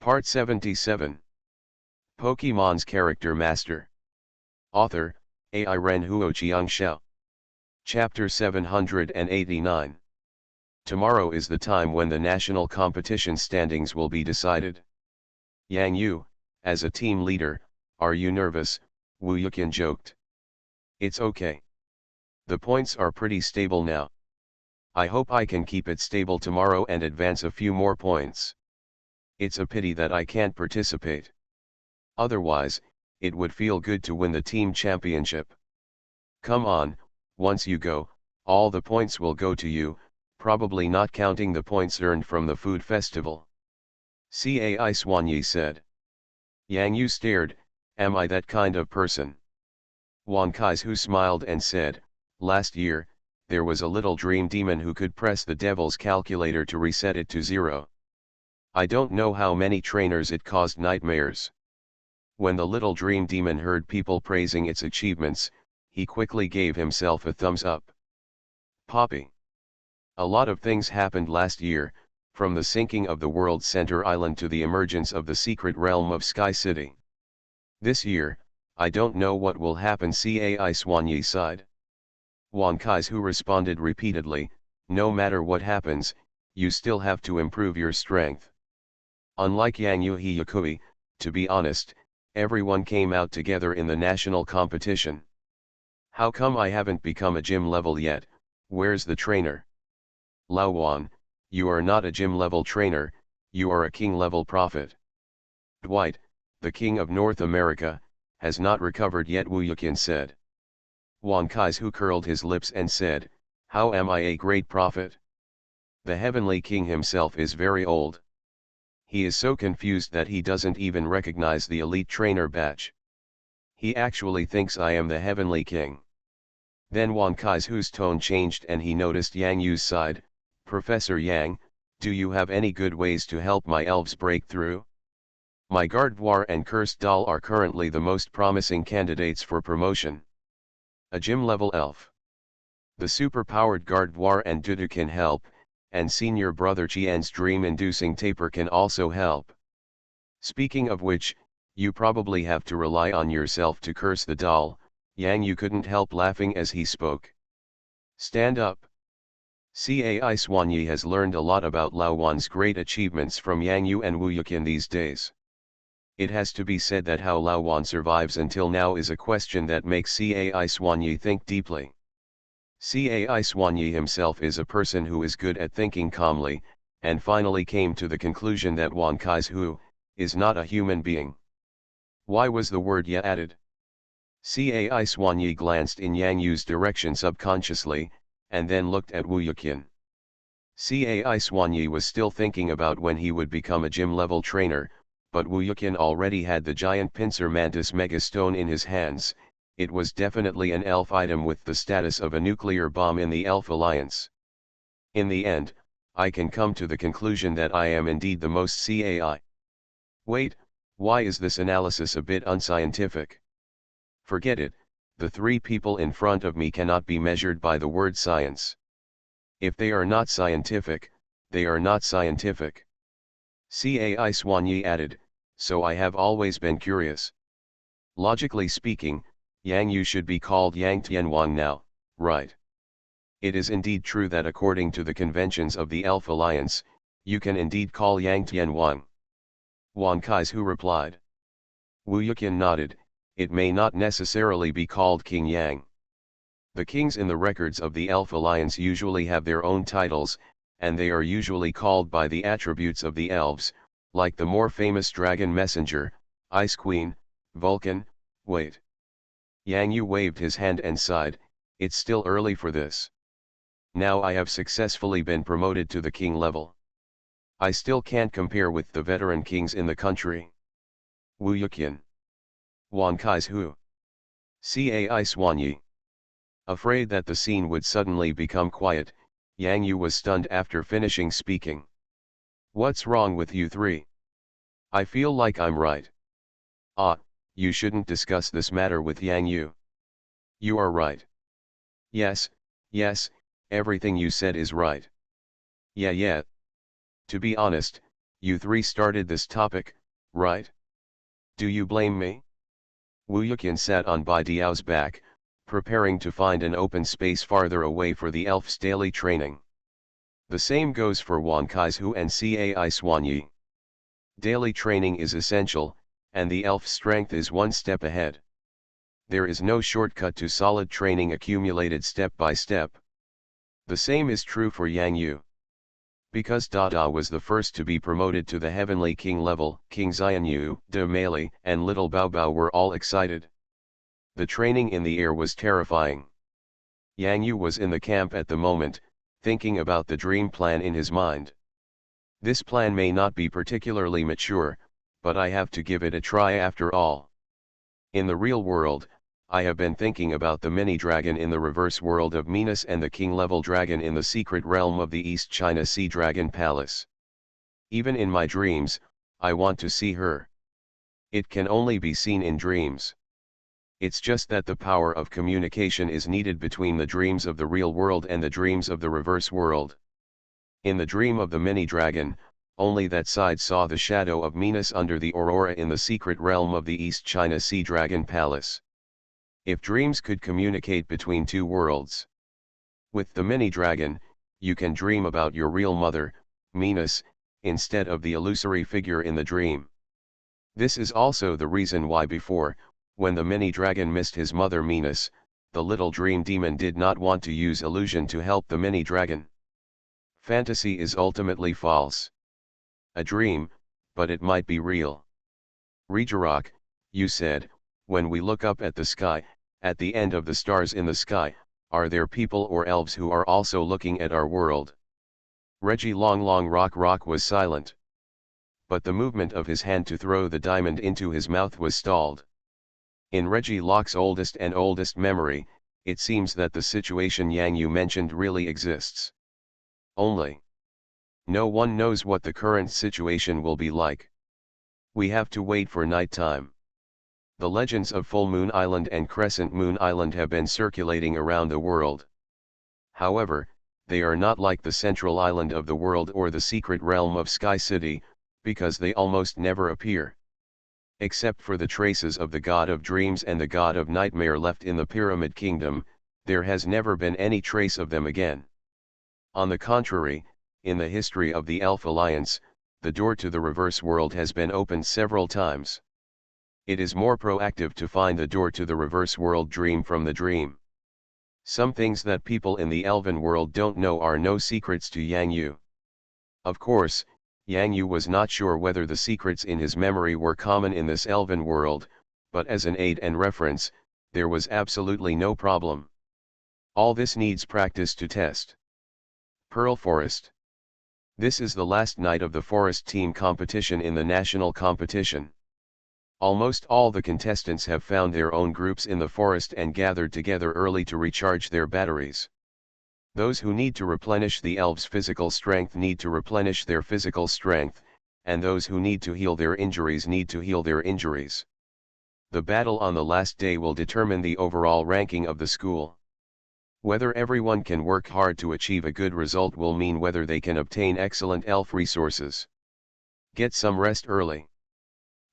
Part 77. Pokemon's Character Master. Author, Ai Ren Huoqiang Xiao. Chapter 789. Tomorrow is the time when the national competition standings will be decided. Yang Yu, as a team leader, are you nervous? Wu Yuqian joked. It's okay. The points are pretty stable now. I hope I can keep it stable tomorrow and advance a few more points. It's a pity that I can't participate. Otherwise, it would feel good to win the team championship. Come on, once you go, all the points will go to you, probably not counting the points earned from the food festival. Cai Xuanyi said. Yang Yu stared, am I that kind of person? Wan Kaizu smiled and said, last year, there was a little dream demon who could press the devil's calculator to reset it to 0. I don't know how many trainers it caused nightmares. When the little dream demon heard people praising its achievements, he quickly gave himself a thumbs up. Poppy. A lot of things happened last year, from the sinking of the world's center island to the emergence of the secret realm of Sky City. This year, I don't know what will happen. Cai Xuanyi sighed. Wan Kaizu responded repeatedly, no matter what happens, you still have to improve your strength. Unlike Yang Yu Hiyakui, to be honest, everyone came out together in the national competition. How come I haven't become a gym level yet? Where's the trainer? Lao Wan, you are not a gym level trainer, you are a king level prophet. Dwight, the king of North America, has not recovered yet, Wu Yuqian said. Wan Kaizu curled his lips and said, how am I a great prophet? The heavenly king himself is very old. He is so confused that he doesn't even recognize the elite trainer badge. He actually thinks I am the heavenly king. Then Wan Kaizu's tone changed and he noticed Yang Yu's side. Professor Yang, do you have any good ways to help my elves break through? My Gardevoir and Cursed Doll are currently the most promising candidates for promotion. A gym-level elf. The super-powered Gardevoir and Dudu can help, and senior brother Qian's dream-inducing taper can also help. Speaking of which, you probably have to rely on yourself to curse the doll. Yang Yu couldn't help laughing as he spoke. Stand up. Cai Xuanyi has learned a lot about Lao Wan's great achievements from Yang Yu and Wu Yuqian these days. It has to be said that how Lao Wan survives until now is a question that makes Cai Xuanyi think deeply. Cai Xuanyi himself is a person who is good at thinking calmly, and finally came to the conclusion that Wan Kaizu is not a human being. Why was the word ya added? Cai Xuanyi glanced in Yang Yu's direction subconsciously, and then looked at Wu Yuqian. Cai Xuanyi was still thinking about when he would become a gym-level trainer, but Wu Yuqian already had the giant pincer mantis megastone in his hands. It was definitely an elf item with the status of a nuclear bomb in the Elf Alliance. In the end, I can come to the conclusion that I am indeed the most CAI. Wait, why is this analysis a bit unscientific? Forget it, the three people in front of me cannot be measured by the word science. If they are not scientific, they are not scientific. Cai Xuanyi added, so I have always been curious. Logically speaking, Yang Yu should be called Yang Tianwang now, right? It is indeed true that according to the conventions of the Elf Alliance, you can indeed call Yang Tianwang. Wan Kaizu replied. Wu Yuqian nodded, it may not necessarily be called King Yang. The kings in the records of the Elf Alliance usually have their own titles, and they are usually called by the attributes of the elves, like the more famous Dragon Messenger, Ice Queen, Vulcan. Wait. Yang Yu waved his hand and sighed, it's still early for this. Now I have successfully been promoted to the king level. I still can't compare with the veteran kings in the country. Wu Yuqian. Wan Kaizu. Cai Xuanyi. Afraid that the scene would suddenly become quiet, Yang Yu was stunned after finishing speaking. What's wrong with you three? I feel like I'm right. You shouldn't discuss this matter with Yang Yu. You are right. Yes, everything you said is right. Yeah. To be honest, You three started this topic, right? Do you blame me? Wu Yuqian sat on Bai Diao's back, preparing to find an open space farther away for the elf's daily training. The same goes for Wan Kaizu and Cai Xuanyi. Daily training is essential, and the elf's strength is one step ahead. There is no shortcut to solid training accumulated step by step. The same is true for Yang Yu. Because Dada was the first to be promoted to the Heavenly King level, King Xianyu, De Mele, and Little Bao Bao were all excited. The training in the air was terrifying. Yang Yu was in the camp at the moment, thinking about the dream plan in his mind. This plan may not be particularly mature, but I have to give it a try after all. In the real world, I have been thinking about the mini-dragon in the reverse world of Minas and the king-level dragon in the secret realm of the East China Sea Dragon Palace. Even in my dreams, I want to see her. It can only be seen in dreams. It's just that the power of communication is needed between the dreams of the real world and the dreams of the reverse world. In the dream of the mini-dragon, only that side saw the shadow of Minas under the aurora in the secret realm of the East China Sea Dragon Palace. If dreams could communicate between two worlds. With the mini-dragon, you can dream about your real mother, Minas, instead of the illusory figure in the dream. This is also the reason why before, when the mini-dragon missed his mother Minas, the little dream demon did not want to use illusion to help the mini-dragon. Fantasy is ultimately false. A dream, but it might be real. Rejarok, you said, when we look up at the sky, at the end of the stars in the sky, are there people or elves who are also looking at our world? Reggie Long Rock was silent. But the movement of his hand to throw the diamond into his mouth was stalled. In Reggie Locke's oldest memory, it seems that the situation Yang Yu mentioned really exists. Only. No one knows what the current situation will be like. We have to wait for night time. The legends of Full Moon Island and Crescent Moon Island have been circulating around the world. However, they are not like the central island of the world or the secret realm of Sky City, because they almost never appear. Except for the traces of the god of dreams and the god of nightmare left in the Pyramid Kingdom, there has never been any trace of them again. On the contrary, in the history of the Elf Alliance, the door to the reverse world has been opened several times. It is more proactive to find the door to the reverse world dream from the dream. Some things that people in the elven world don't know are no secrets to Yang Yu. Of course, Yang Yu was not sure whether the secrets in his memory were common in this elven world, but as an aid and reference, there was absolutely no problem. All this needs practice to test. Pearl Forest. This is the last night of the forest team competition in the national competition. Almost all the contestants have found their own groups in the forest and gathered together early to recharge their batteries. Those who need to replenish the elves' physical strength need to replenish their physical strength, and those who need to heal their injuries need to heal their injuries. The battle on the last day will determine the overall ranking of the school. Whether everyone can work hard to achieve a good result will mean whether they can obtain excellent elf resources. Get some rest early.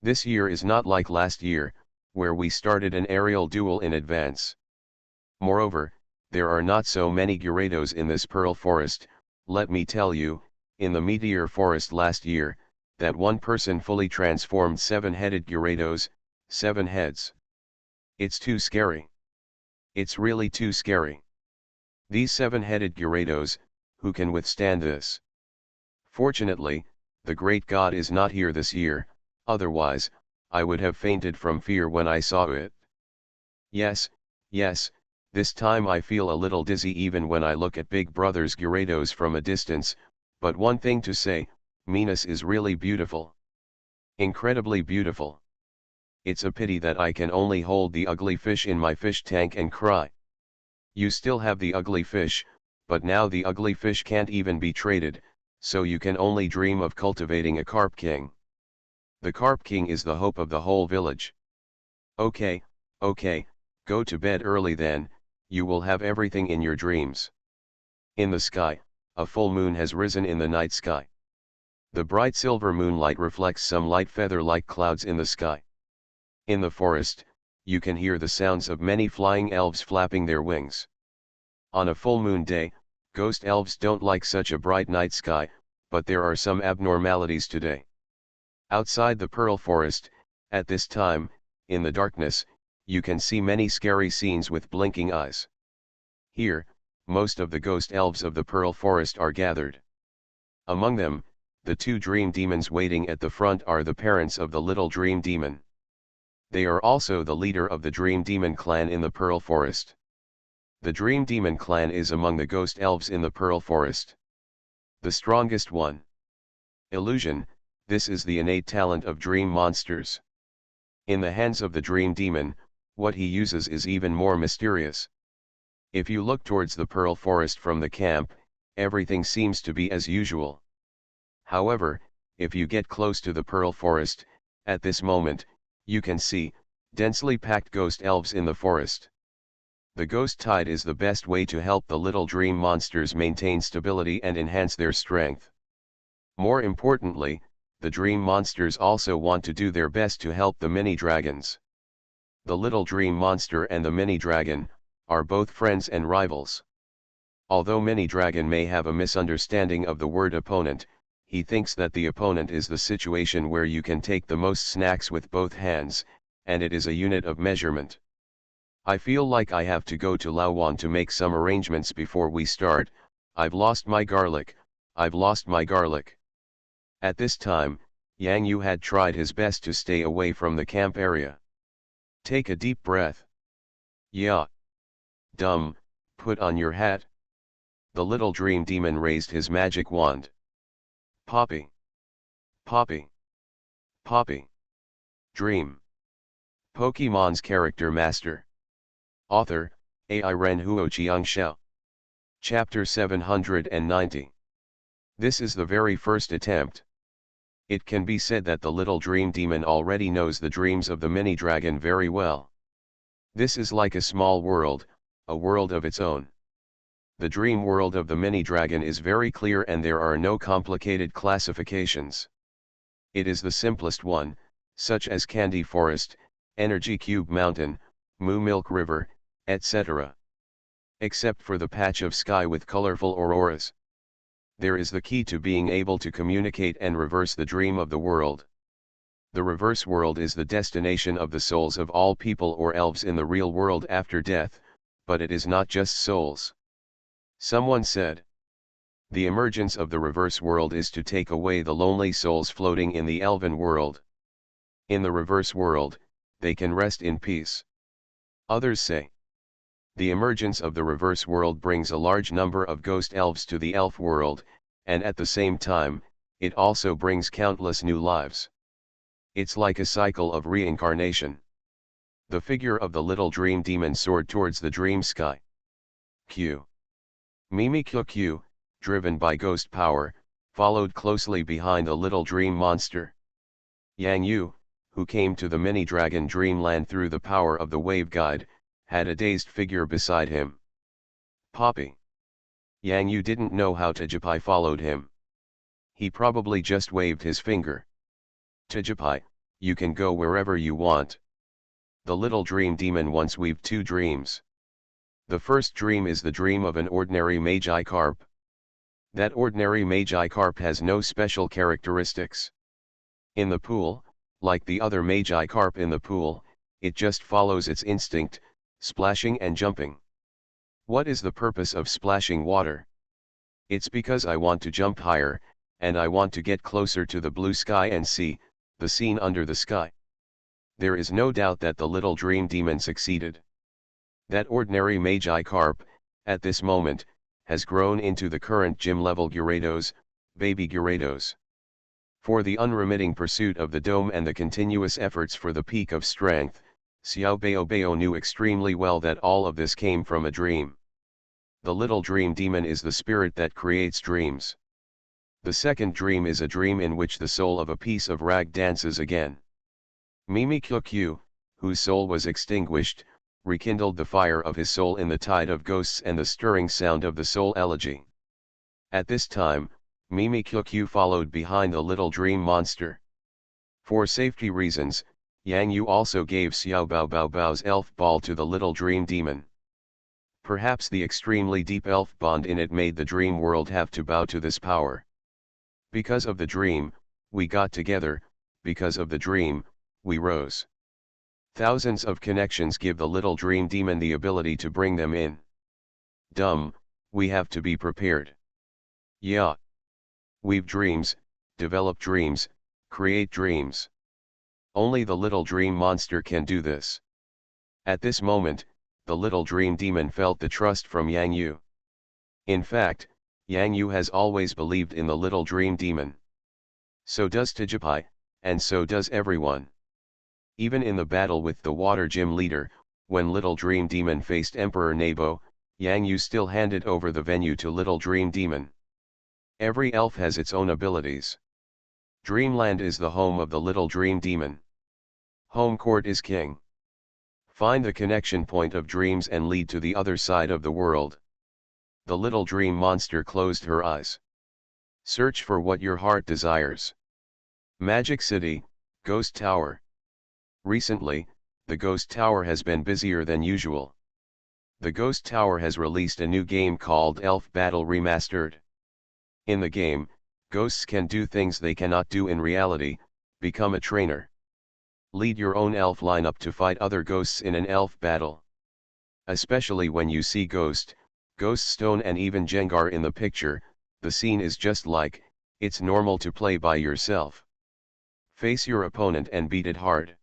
This year is not like last year, where we started an aerial duel in advance. Moreover, there are not so many Gyarados in this Pearl Forest. Let me tell you, in the Meteor Forest last year, that one person fully transformed 7-headed Gyarados, 7 heads. It's too scary. It's really too scary. These 7-headed Gyarados, who can withstand this? Fortunately, the great god is not here this year, otherwise, I would have fainted from fear when I saw it. Yes, this time I feel a little dizzy even when I look at Big Brother's Gyarados from a distance, but one thing to say, Minas is really beautiful. Incredibly beautiful. It's a pity that I can only hold the ugly fish in my fish tank and cry. You still have the ugly fish, but now the ugly fish can't even be traded, so you can only dream of cultivating a Carp King. The Carp King is the hope of the whole village. Okay, go to bed early then, you will have everything in your dreams. In the sky, a full moon has risen in the night sky. The bright silver moonlight reflects some light feather-like clouds in the sky. In the forest, you can hear the sounds of many flying elves flapping their wings. On a full moon day, ghost elves don't like such a bright night sky, but there are some abnormalities today. Outside the Pearl Forest, at this time, in the darkness, you can see many scary scenes with blinking eyes. Here, most of the ghost elves of the Pearl Forest are gathered. Among them, the two dream demons waiting at the front are the parents of the little dream demon. They are also the leader of the dream demon clan in the Pearl Forest. The dream demon clan is among the ghost elves in the Pearl Forest. The strongest one. Illusion, this is the innate talent of dream monsters. In the hands of the dream demon, what he uses is even more mysterious. If you look towards the Pearl Forest from the camp, everything seems to be as usual. However, if you get close to the Pearl Forest, at this moment, you can see, densely packed ghost elves in the forest. The ghost tide is the best way to help the little dream monsters maintain stability and enhance their strength. More importantly, the dream monsters also want to do their best to help the mini dragons. The little dream monster and the mini dragon are both friends and rivals. Although mini dragon may have a misunderstanding of the word opponent, he thinks that the opponent is the situation where you can take the most snacks with both hands, and it is a unit of measurement. I feel like I have to go to Lawan to make some arrangements before we start. I've lost my garlic, I've lost my garlic. At this time, Yang Yu had tried his best to stay away from the camp area. Take a deep breath. Yeah. Dumb, put on your hat. The little dream demon raised his magic wand. Poppy. Poppy. Poppy. Dream. Pokemon's Character Master. Author, AI Ren Huo Chiang Xiao. Chapter 790. This is the very first attempt. It can be said that the little dream demon already knows the dreams of the mini dragon very well. This is like a small world, a world of its own. The dream world of the mini dragon is very clear and there are no complicated classifications. It is the simplest one, such as Candy Forest, Energy Cube Mountain, Moo Milk River, etc. Except for the patch of sky with colorful auroras. There is the key to being able to communicate and reverse the dream of the world. The reverse world is the destination of the souls of all people or elves in the real world after death, but it is not just souls. Someone said, the emergence of the reverse world is to take away the lonely souls floating in the elven world. In the reverse world, they can rest in peace. Others say, the emergence of the reverse world brings a large number of ghost elves to the elf world, and at the same time, it also brings countless new lives. It's like a cycle of reincarnation. The figure of the little dream demon soared towards the dream sky. Q. Mimi Q, driven by ghost power, followed closely behind the little dream monster. Yang Yu, who came to the mini dragon dreamland through the power of the wave guide, had a dazed figure beside him. Poppy. Yang Yu didn't know how Tajipai followed him. He probably just waved his finger. Tajipai, you can go wherever you want. The little dream demon once weaved two dreams. The first dream is the dream of an ordinary magi carp. That ordinary magi carp has no special characteristics. In the pool, like the other magi carp in the pool, it just follows its instinct, splashing and jumping. What is the purpose of splashing water? It's because I want to jump higher, and I want to get closer to the blue sky and see the scene under the sky. There is no doubt that the little dream demon succeeded. That ordinary magi carp, at this moment, has grown into the current gym-level Gyarados, baby Gyarados. For the unremitting pursuit of the dome and the continuous efforts for the peak of strength, Xiao Baobao knew extremely well that all of this came from a dream. The little dream demon is the spirit that creates dreams. The second dream is a dream in which the soul of a piece of rag dances again. Mimi Q, whose soul was extinguished, rekindled the fire of his soul in the tide of ghosts and the stirring sound of the soul elegy. At this time, Mimi Kyokyu followed behind the little dream monster. For safety reasons, Yang Yu also gave Xiao Bao Bao Bao's elf ball to the little dream demon. Perhaps the extremely deep elf bond in it made the dream world have to bow to this power. Because of the dream, we got together, because of the dream, we rose. Thousands of connections give the little dream demon the ability to bring them in. Dumb, we have to be prepared. Yeah. Weave dreams, develop dreams, create dreams. Only the little dream monster can do this. At this moment, the little dream demon felt the trust from Yang Yu. In fact, Yang Yu has always believed in the little dream demon. So does Tijipai, and so does everyone. Even in the battle with the water gym leader, when Little Dream Demon faced Emperor Nebo, Yang Yu still handed over the venue to Little Dream Demon. Every elf has its own abilities. Dreamland is the home of the Little Dream Demon. Home court is king. Find the connection point of dreams and lead to the other side of the world. The little dream monster closed her eyes. Search for what your heart desires. Magic City, Ghost Tower. Recently, the Ghost Tower has been busier than usual. The Ghost Tower has released a new game called Elf Battle Remastered. In the game, ghosts can do things they cannot do in reality, become a trainer. Lead your own elf lineup to fight other ghosts in an elf battle. Especially when you see Ghost, Ghost Stone and even Jengar in the picture, the scene is just like, it's normal to play by yourself. Face your opponent and beat it hard.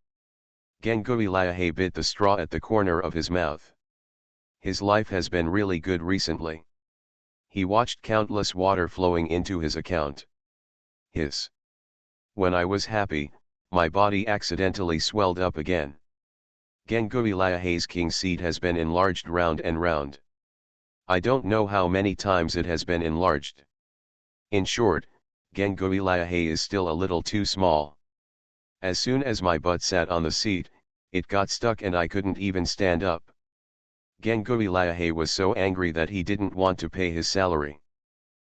Gengui Liahe bit the straw at the corner of his mouth. His life has been really good recently. He watched countless water flowing into his account. When I was happy, my body accidentally swelled up again. Gengui Liahe's king seat has been enlarged round and round. I don't know how many times it has been enlarged. In short, Gengui Liahe is still a little too small. As soon as my butt sat on the seat, it got stuck and I couldn't even stand up. Gengui Liahe was so angry that he didn't want to pay his salary.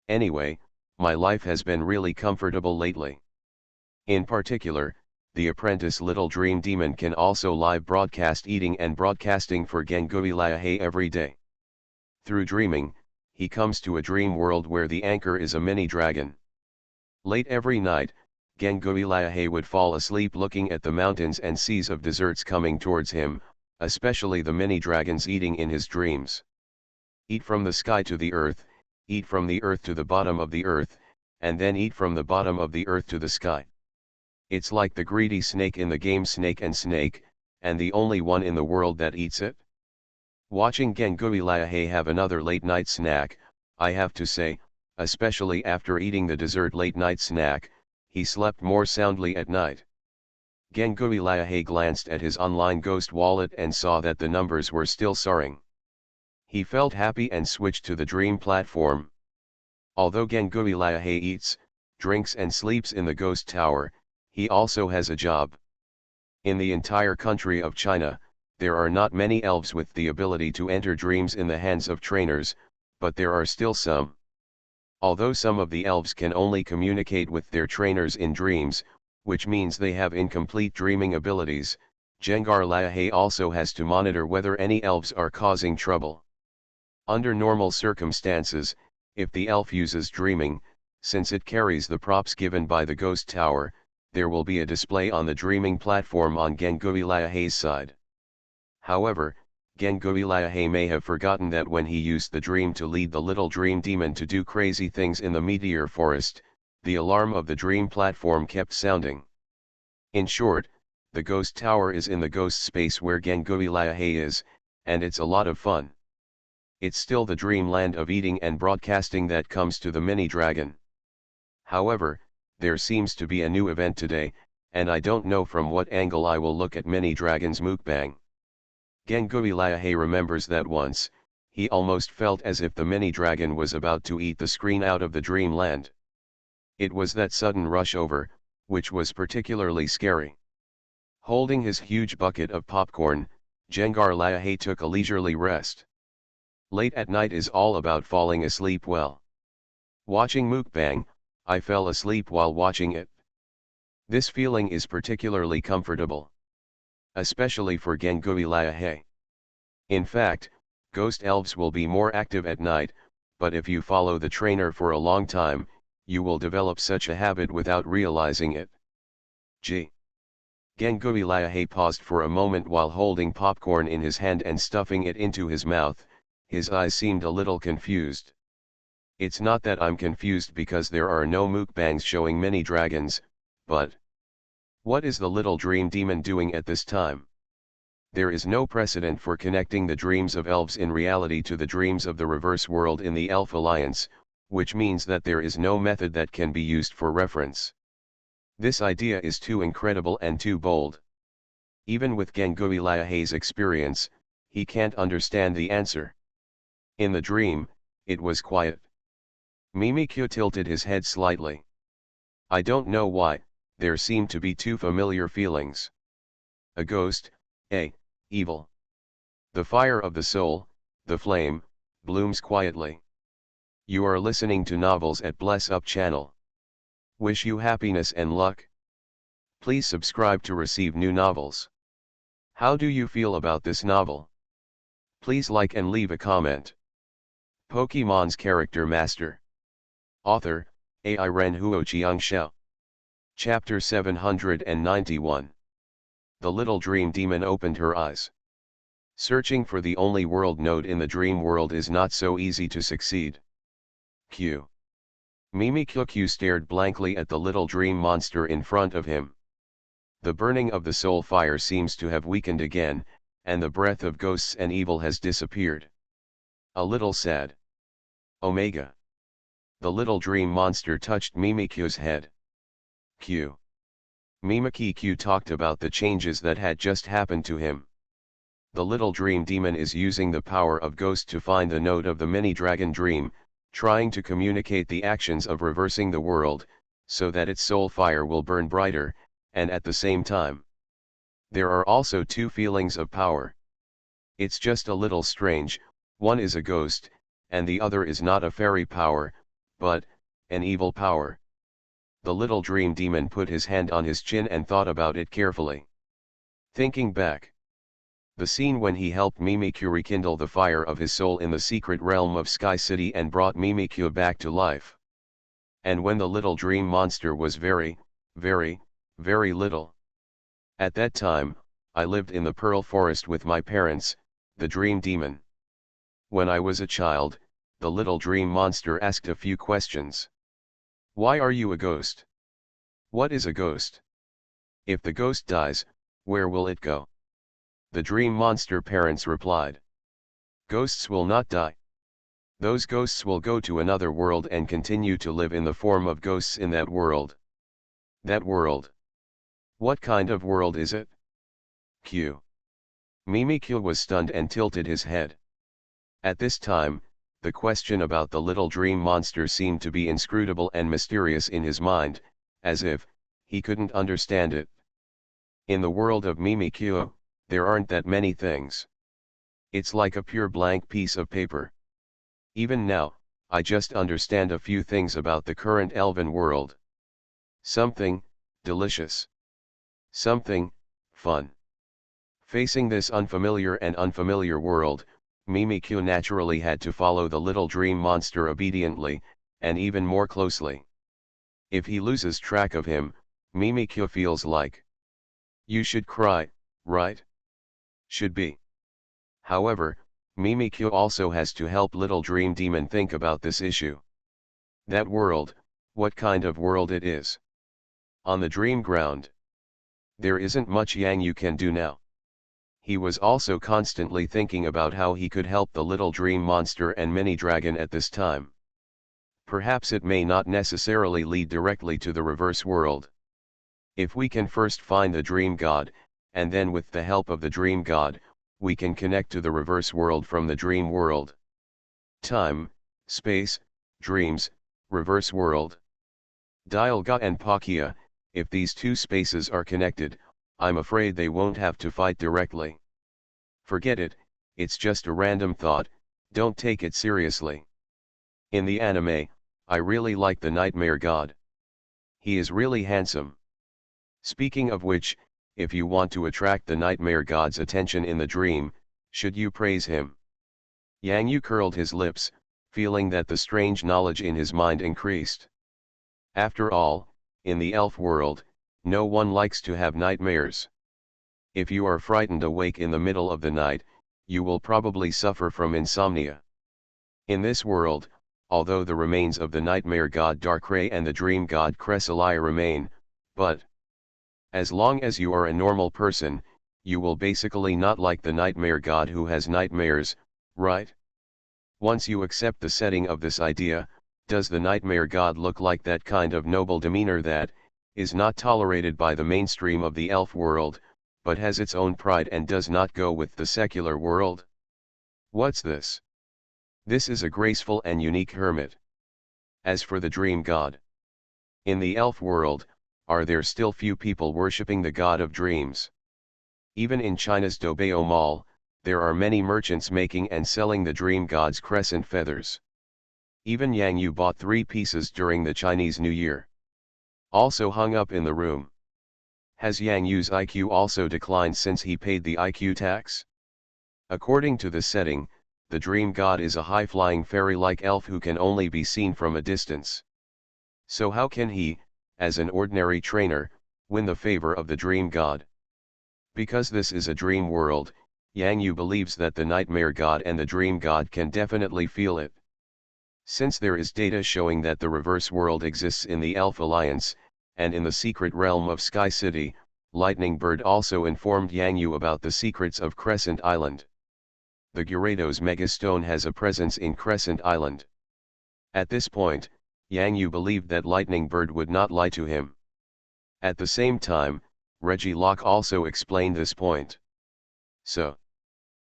Anyway, my life has been really comfortable lately. In particular, the apprentice Little Dream Demon can also live broadcast eating and broadcasting for Gengui Liahe every day. Through dreaming, he comes to a dream world where the anchor is a mini dragon. Late every night, Gengui Liahe would fall asleep looking at the mountains and seas of desserts coming towards him, especially the mini dragons eating in his dreams. Eat from the sky to the earth, eat from the earth to the bottom of the earth, and then eat from the bottom of the earth to the sky. It's like the greedy snake in the game Snake and Snake, and the only one in the world that eats it. Watching Gengui Liahe have another late night snack, I have to say, especially after eating the dessert late night snack, he slept more soundly at night. Gengui Liahe glanced at his online ghost wallet and saw that the numbers were still soaring. He felt happy and switched to the dream platform. Although Gengui Liahe eats, drinks and sleeps in the ghost tower, he also has a job. In the entire country of China, there are not many elves with the ability to enter dreams in the hands of trainers, but there are still some. Although some of the elves can only communicate with their trainers in dreams, which means they have incomplete dreaming abilities, Jengar Liahe also has to monitor whether any elves are causing trouble. Under normal circumstances, if the elf uses dreaming, since it carries the props given by the ghost tower, there will be a display on the dreaming platform on Gengui Liahe's side. However, Gengui Liahe may have forgotten that when he used the dream to lead the little dream demon to do crazy things in the meteor forest, the alarm of the dream platform kept sounding. In short, the ghost tower is in the ghost space where Gengui Liahe is, and it's a lot of fun. It's still the dreamland of eating and broadcasting that comes to the mini dragon. However, there seems to be a new event today, and I don't know from what angle I will look at mini dragon's mukbang. Gengui Liahe remembers that once, he almost felt as if the mini dragon was about to eat the screen out of the dreamland. It was that sudden rush over, which was particularly scary. Holding his huge bucket of popcorn, Jengar Liahe took a leisurely rest. Late at night is all about falling asleep well. Watching mukbang, I fell asleep while watching it. This feeling is particularly comfortable. Especially for Gengui Liahe. In fact, ghost elves will be more active at night, but if you follow the trainer for a long time, you will develop such a habit without realizing it. G. Gengui Liahe paused for a moment while holding popcorn in his hand and stuffing it into his mouth. His eyes seemed a little confused. It's not that I'm confused because there are no mukbangs showing many dragons, but what is the little dream demon doing at this time? There is no precedent for connecting the dreams of elves in reality to the dreams of the reverse world in the Elf Alliance, which means that there is no method that can be used for reference. This idea is too incredible and too bold. Even with Gengui Liahe's experience, he can't understand the answer. In the dream, it was quiet. Mimikyu tilted his head slightly. I don't know why, there seemed to be two familiar feelings. A ghost, evil. The fire of the soul, the flame, blooms quietly. You are listening to novels at Bless Up channel. Wish you happiness and luck. Please subscribe to receive new novels. How do you feel about this novel? Please like and leave a comment. Pokemon's Character Master. Author, Ai Ren Huoqiang Xiao. Chapter 791. The little dream demon opened her eyes. Searching for the only world node in the dream world is not so easy to succeed. Q. Mimikyu stared blankly at the little dream monster in front of him. The burning of the soul fire seems to have weakened again, and the breath of ghosts and evil has disappeared. A little sad. Omega. The little dream monster touched Mimikyu's head. Q. Mimikyu talked about the changes that had just happened to him. The little dream demon is using the power of ghost to find the node of the mini-dragon dream, trying to communicate the actions of reversing the world, so that its soul fire will burn brighter, and at the same time. There are also two feelings of power. It's just a little strange, one is a ghost, and the other is not a fairy power, but an evil power. The little dream demon put his hand on his chin and thought about it carefully. Thinking back. The scene when he helped Mimikyu rekindle the fire of his soul in the secret realm of Sky City and brought Mimikyu back to life. And when the little dream monster was very, very, very little. At that time, I lived in the Pearl Forest with my parents, the dream demon. When I was a child, the little dream monster asked a few questions. Why are you a ghost? What is a ghost? If the ghost dies, where will it go? The dream monster parents replied. Ghosts will not die. Those ghosts will go to another world and continue to live in the form of ghosts in that world. That world. What kind of world is it? Q. Mimikyu was stunned and tilted his head. At this time, the question about the little dream monster seemed to be inscrutable and mysterious in his mind, as if he couldn't understand it. In the world of Mimikyu, there aren't that many things. It's like a pure blank piece of paper. Even now, I just understand a few things about the current elven world. Something delicious. Something fun. Facing this unfamiliar and unfamiliar world, Mimikyu naturally had to follow the little dream monster obediently, and even more closely. If he loses track of him, Mimikyu feels like you should cry, right? Should be. However, Mimikyu also has to help little dream demon think about this issue. That world, what kind of world it is? On the dream ground. There isn't much Yang you can do now. He was also constantly thinking about how he could help the little dream monster and mini dragon at this time. Perhaps it may not necessarily lead directly to the reverse world. If we can first find the dream god, and then with the help of the dream god, we can connect to the reverse world from the dream world. Time, space, dreams, reverse world. Dialga and Pakia, if these two spaces are connected, I'm afraid they won't have to fight directly. Forget it, it's just a random thought, don't take it seriously. In the anime, I really like the nightmare god. He is really handsome. Speaking of which, if you want to attract the nightmare god's attention in the dream, should you praise him? Yang Yu curled his lips, feeling that the strange knowledge in his mind increased. After all, in the elf world, no one likes to have nightmares. If you are frightened awake in the middle of the night, you will probably suffer from insomnia. In this world, although the remains of the nightmare god Darkrai and the dream god Cresselia remain, but as long as you are a normal person, you will basically not like the nightmare god who has nightmares, right? Once you accept the setting of this idea, does the nightmare god look like that kind of noble demeanor that is not tolerated by the mainstream of the elf world, but has its own pride and does not go with the secular world? What's this? This is a graceful and unique hermit. As for the dream god, in the elf world, are there still few people worshipping the god of dreams? Even in China's Dobao Mall, there are many merchants making and selling the dream god's crescent feathers. Even Yang Yu bought 3 pieces during the Chinese New Year. Also hung up in the room. Has Yang Yu's IQ also declined since he paid the IQ tax? According to the setting, the dream god is a high-flying fairy-like elf who can only be seen from a distance. So how can he, as an ordinary trainer, win the favor of the dream god? Because this is a dream world, Yang Yu believes that the nightmare god and the dream god can definitely feel it. Since there is data showing that the reverse world exists in the Elf Alliance, and in the secret realm of Sky City, Lightning Bird also informed Yang Yu about the secrets of Crescent Island. The Gyarados Megastone has a presence in Crescent Island. At this point, Yang Yu believed that Lightning Bird would not lie to him. At the same time, Reggie Locke also explained this point. So,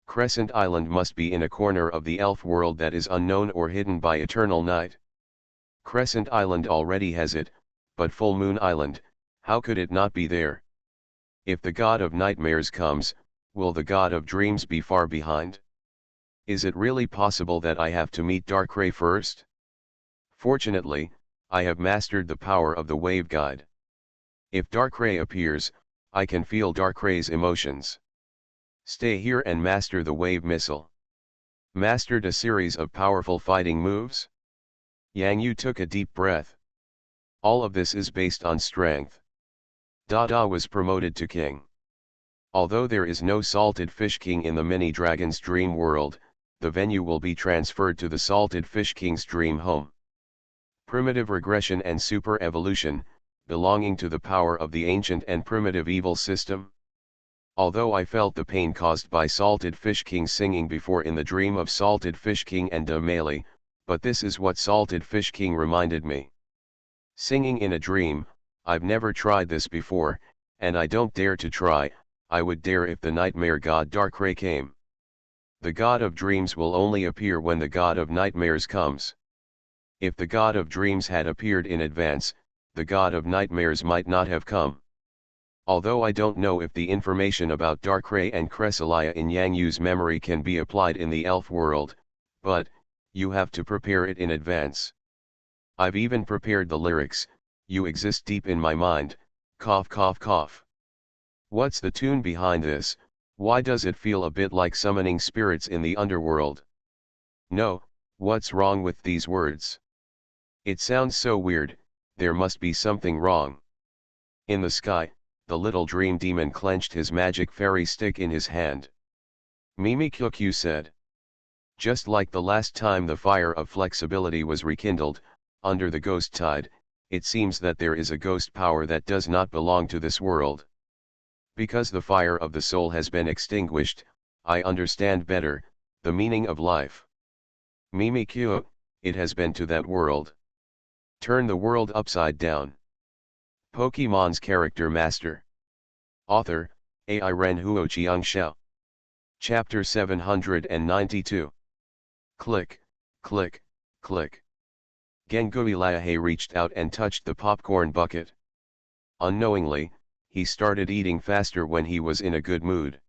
Crescent Island must be in a corner of the elf world that is unknown or hidden by eternal night. Crescent Island already has it, but Full Moon Island, how could it not be there? If the god of nightmares comes, will the god of dreams be far behind? Is it really possible that I have to meet Darkrai first? Fortunately, I have mastered the power of the wave guide. If Darkrai appears, I can feel Darkrai's emotions. Stay here and master the wave missile. Mastered a series of powerful fighting moves? Yang Yu took a deep breath. All of this is based on strength. Dada was promoted to king. Although there is no Salted Fish King in the Mini Dragon's dream world, the venue will be transferred to the Salted Fish King's dream home. Primitive regression and super evolution, belonging to the power of the ancient and primitive evil system. Although I felt the pain caused by Salted Fish King singing before in the dream of Salted Fish King and Damali, but this is what Salted Fish King reminded me. Singing in a dream, I've never tried this before, and I don't dare to try. I would dare if the nightmare god Darkrai came. The god of dreams will only appear when the god of nightmares comes. If the god of dreams had appeared in advance, the god of nightmares might not have come. Although I don't know if the information about Darkrai and Cresselia in Yang Yu's memory can be applied in the elf world, but you have to prepare it in advance. I've even prepared the lyrics. You exist deep in my mind, cough cough cough. What's the tune behind this? Why does it feel a bit like summoning spirits in the underworld? No, what's wrong with these words? It sounds so weird, there must be something wrong. In the sky, the little dream demon clenched his magic fairy stick in his hand. Mimikyu said. Just like the last time the fire of flexibility was rekindled, under the ghost tide, it seems that there is a ghost power that does not belong to this world. Because the fire of the soul has been extinguished, I understand better the meaning of life. Mimikyu, it has been to that world. Turn the world upside down. Pokemon's Character Master. Author, AI Ren Huoqiang Xiao. Chapter 792. Click, click, click. Gengui Liahe reached out and touched the popcorn bucket. Unknowingly, he started eating faster when he was in a good mood.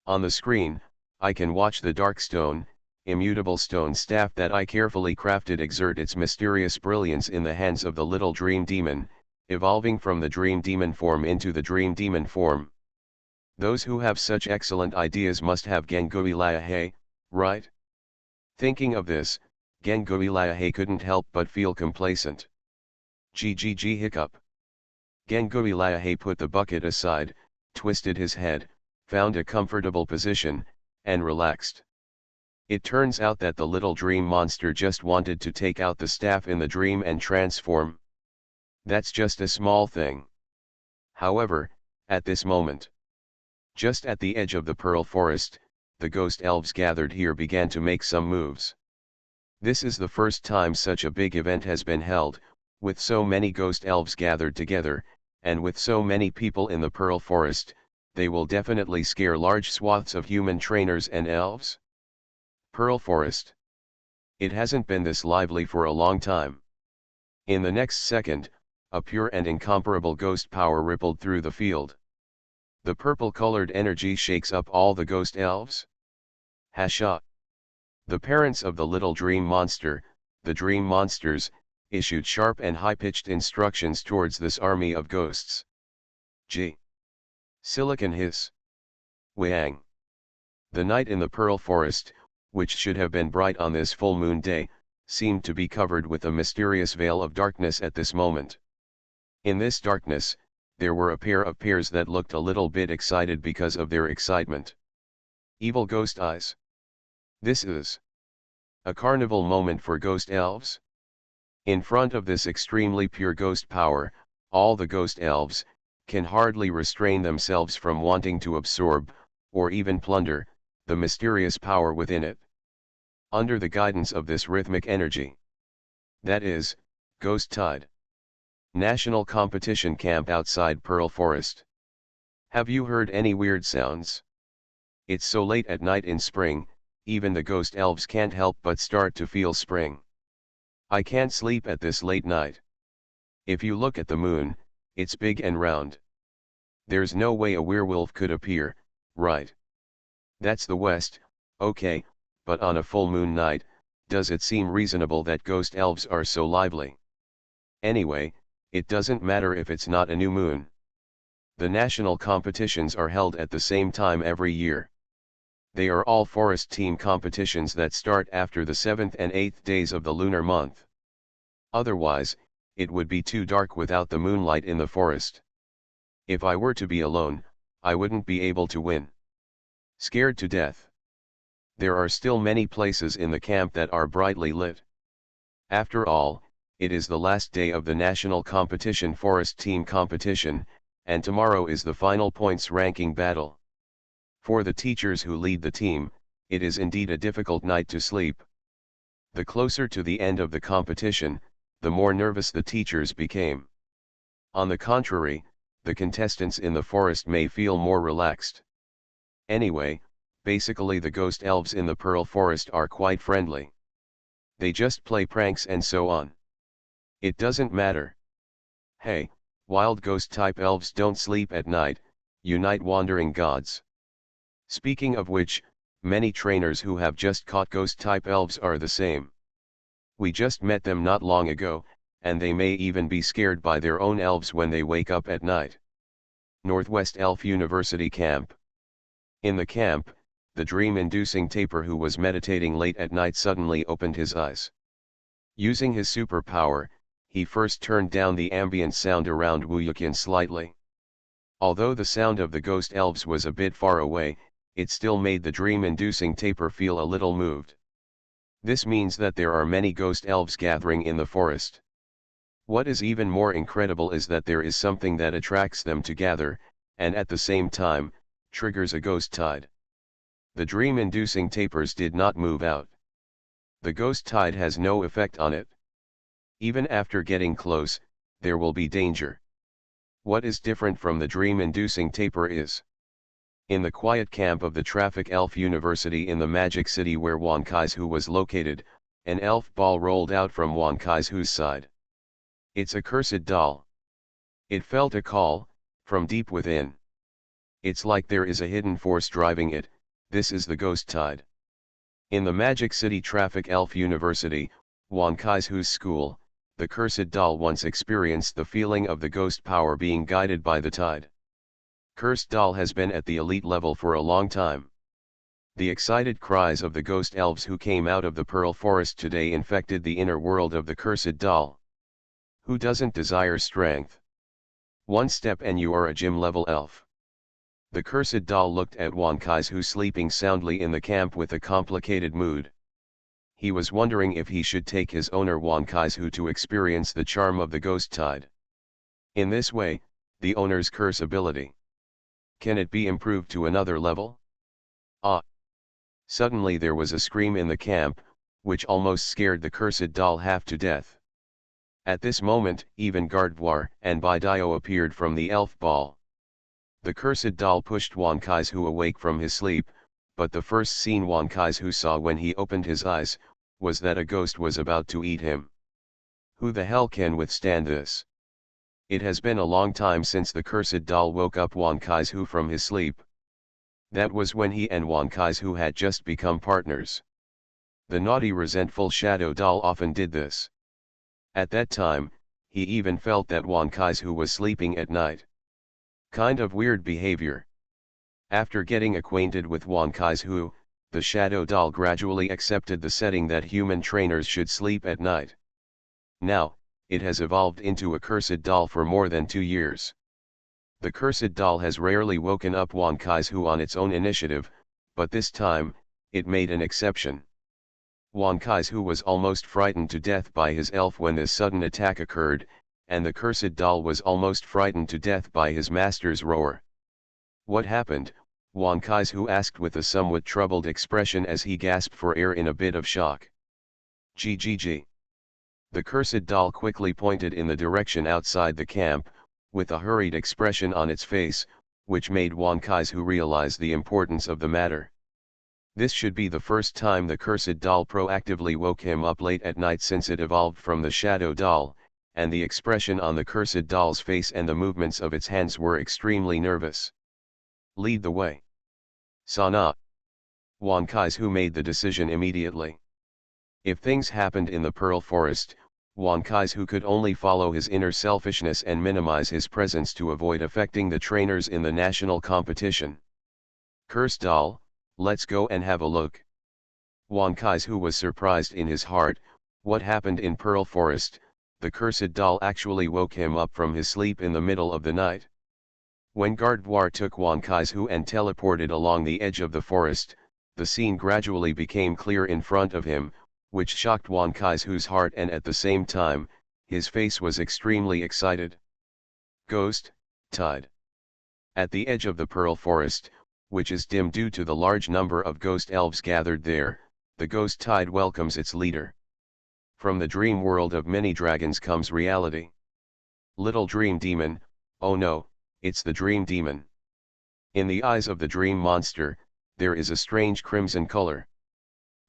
On the screen, I can watch the Darkstone, immutable stone staff that I carefully crafted exert its mysterious brilliance in the hands of the little dream demon, evolving from the dream demon form into the dream demon form. Those who have such excellent ideas must have Gengui Liahe, right? Thinking of this, Gengui Liahe couldn't help but feel complacent. GGG hiccup. Gengui Liahe put the bucket aside, twisted his head, found a comfortable position, and relaxed. It turns out that the little dream monster just wanted to take out the staff in the dream and transform. That's just a small thing. However, at this moment, just at the edge of the Pearl Forest, the ghost elves gathered here began to make some moves. This is the first time such a big event has been held, with so many ghost elves gathered together, and with so many people in the Pearl Forest, they will definitely scare large swaths of human trainers and elves. Pearl Forest. It hasn't been this lively for a long time. In the next second, a pure and incomparable ghost power rippled through the field. The purple-colored energy shakes up all the ghost elves. Hasha. The parents of the little dream monster, the dream monsters, issued sharp and high-pitched instructions towards this army of ghosts. G. Silicon hiss. Wang. The night in the Pearl Forest, which should have been bright on this full moon day, seemed to be covered with a mysterious veil of darkness at this moment. In this darkness, there were a pair of peers that looked a little bit excited because of their excitement. Evil ghost eyes. This is a carnival moment for ghost elves. In front of this extremely pure ghost power, all the ghost elves can hardly restrain themselves from wanting to absorb, or even plunder, the mysterious power within it. Under the guidance of this rhythmic energy. That is, Ghost Tide. National competition camp outside Pearl Forest. Have you heard any weird sounds? It's so late at night in spring, even the ghost elves can't help but start to feel spring. I can't sleep at this late night. If you look at the moon, it's big and round. There's no way a werewolf could appear, right? That's the west, okay, but on a full moon night, does it seem reasonable that ghost elves are so lively? Anyway, it doesn't matter if it's not a new moon. The national competitions are held at the same time every year. They are all forest team competitions that start after the 7th and 8th days of the lunar month. Otherwise, it would be too dark without the moonlight in the forest. If I were to be alone, I wouldn't be able to win. Scared to death. There are still many places in the camp that are brightly lit. After all, it is the last day of the national competition forest team competition, and tomorrow is the final points ranking battle. For the teachers who lead the team, it is indeed a difficult night to sleep. The closer to the end of the competition, the more nervous the teachers became. On the contrary, the contestants in the forest may feel more relaxed. Anyway, basically the ghost elves in the Pearl Forest are quite friendly. They just play pranks and so on. It doesn't matter. Hey, wild ghost-type elves don't sleep at night, you night-wandering gods. Speaking of which, many trainers who have just caught ghost-type elves are the same. We just met them not long ago, and they may even be scared by their own elves when they wake up at night. Northwest Elf University Camp. In the camp, the dream-inducing taper who was meditating late at night suddenly opened his eyes. Using his superpower, he first turned down the ambient sound around Wuyukin slightly. Although the sound of the ghost elves was a bit far away, it still made the dream-inducing taper feel a little moved. This means that there are many ghost elves gathering in the forest. What is even more incredible is that there is something that attracts them to gather, and at the same time, triggers a ghost tide. The dream-inducing tapers did not move out. The ghost tide has no effect on it. Even after getting close, there will be danger. What is different from the dream-inducing taper is: in the quiet camp of the Traffic Elf University in the Magic City where Wonkaizu was located, an elf ball rolled out from Wonkaizu's side. It's a cursed doll. It felt a call, from deep within. It's like there is a hidden force driving it. This is the ghost tide. In the Magic City Traffic Elf University, Wonkai's school, the cursed doll once experienced the feeling of the ghost power being guided by the tide. Cursed doll has been at the elite level for a long time. The excited cries of the ghost elves who came out of the Pearl Forest today infected the inner world of the cursed doll. Who doesn't desire strength? One step and you are a gym-level elf. The cursed doll looked at Wonkai's sleeping soundly in the camp with a complicated mood. He was wondering if he should take his owner Wonkai's to experience the charm of the ghost tide. In this way, the owner's curse ability. Can it be improved to another level? Ah! Suddenly there was a scream in the camp, which almost scared the cursed doll half to death. At this moment, even Gardwar and Bidio appeared from the elf ball. The cursed doll pushed Wonkai's awake from his sleep, but the first scene Wonkai's saw when he opened his eyes, was that a ghost was about to eat him. Who the hell can withstand this? It has been a long time since the cursed doll woke up Wonkai's from his sleep. That was when he and Wonkai's had just become partners. The naughty resentful shadow doll often did this. At that time, he even felt that Wonkai's was sleeping at night. Kind of weird behavior. After getting acquainted with Wonkai's the shadow doll gradually accepted the setting that human trainers should sleep at night. Now, it has evolved into a cursed doll for more than 2 years. The cursed doll has rarely woken up Wonkai's on its own initiative, but this time, it made an exception. Wonkai's was almost frightened to death by his elf when this sudden attack occurred, and the cursed doll was almost frightened to death by his master's roar. What happened? Wonkai's asked with a somewhat troubled expression as he gasped for air in a bit of shock. GGG. The cursed doll quickly pointed in the direction outside the camp, with a hurried expression on its face, which made Wonkai's realize the importance of the matter. This should be the first time the cursed doll proactively woke him up late at night since it evolved from the shadow doll, and the expression on the cursed doll's face and the movements of its hands were extremely nervous. Lead the way. Sana. Wonkai's made the decision immediately. If things happened in the Pearl Forest, Wonkai's could only follow his inner selfishness and minimize his presence to avoid affecting the trainers in the national competition. Curse doll, let's go and have a look. Wonkai's was surprised in his heart. What happened in Pearl Forest? The cursed doll actually woke him up from his sleep in the middle of the night. When Gardwar took Wonkai's and teleported along the edge of the forest, the scene gradually became clear in front of him, which shocked Wonkai's heart, and at the same time, his face was extremely excited. Ghost tide. At the edge of the Pearl Forest, which is dim due to the large number of ghost elves gathered there, the ghost tide welcomes its leader. From the dream world of many dragons comes reality. Little dream demon, oh no, it's the dream demon. In the eyes of the dream monster, there is a strange crimson color.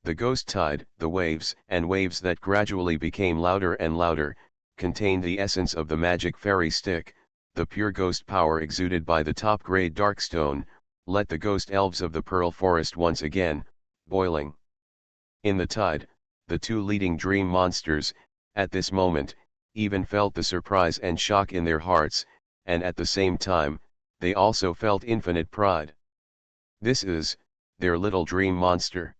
The ghost tide, the waves that gradually became louder and louder, contained the essence of the magic fairy stick, the pure ghost power exuded by the top-grade darkstone. Let the ghost elves of the Pearl Forest once again, boiling. In the tide, the two leading dream monsters, at this moment, even felt the surprise and shock in their hearts, and at the same time, they also felt infinite pride. This is their little dream monster.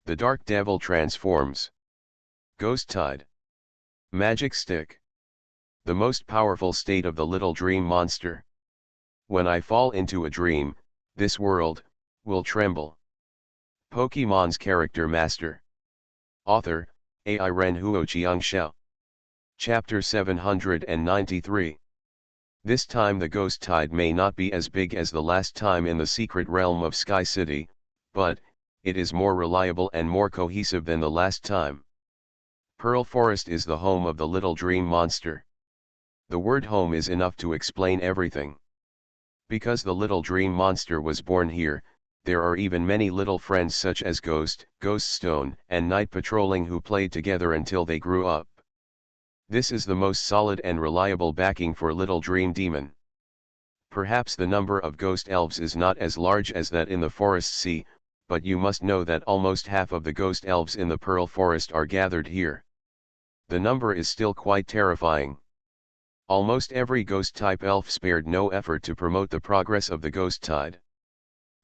The dark devil transforms. Ghost tide. Magic stick. The most powerful state of the little dream monster. When I fall into a dream, this world will tremble. Pokemon's Character Master. Author, Ai Ren Huoqiang Xiao. Chapter 793. This time the ghost tide may not be as big as the last time in the secret realm of Sky City, but it is more reliable and more cohesive than the last time. Pearl Forest is the home of the little dream monster. The word home is enough to explain everything. Because the little dream monster was born here, there are even many little friends such as Ghost, Ghoststone, and Night Patrolling who played together until they grew up. This is the most solid and reliable backing for Little Dream Demon. Perhaps the number of ghost elves is not as large as that in the Forest Sea, but you must know that almost half of the ghost elves in the Pearl Forest are gathered here. The number is still quite terrifying. Almost every ghost-type elf spared no effort to promote the progress of the ghost tide.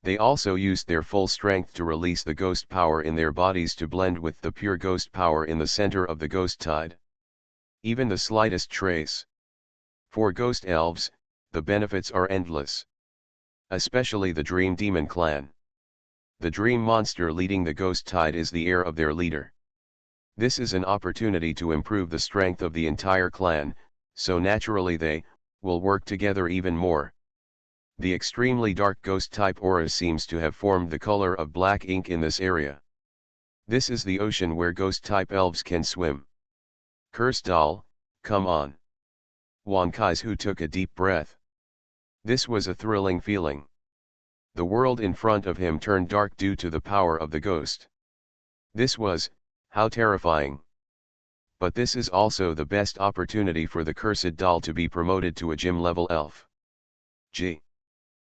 They also used their full strength to release the ghost power in their bodies to blend with the pure ghost power in the center of the ghost tide. Even the slightest trace. For ghost elves, the benefits are endless. Especially the Dream Demon clan. The dream monster leading the ghost tide is the heir of their leader. This is an opportunity to improve the strength of the entire clan, so naturally they will work together even more. The extremely dark ghost-type aura seems to have formed the color of black ink in this area. This is the ocean where ghost-type elves can swim. Cursed doll, come on. Wan Kaizu took a deep breath. This was a thrilling feeling. The world in front of him turned dark due to the power of the ghost. This was, how terrifying. But this is also the best opportunity for the cursed doll to be promoted to a gym-level elf. G.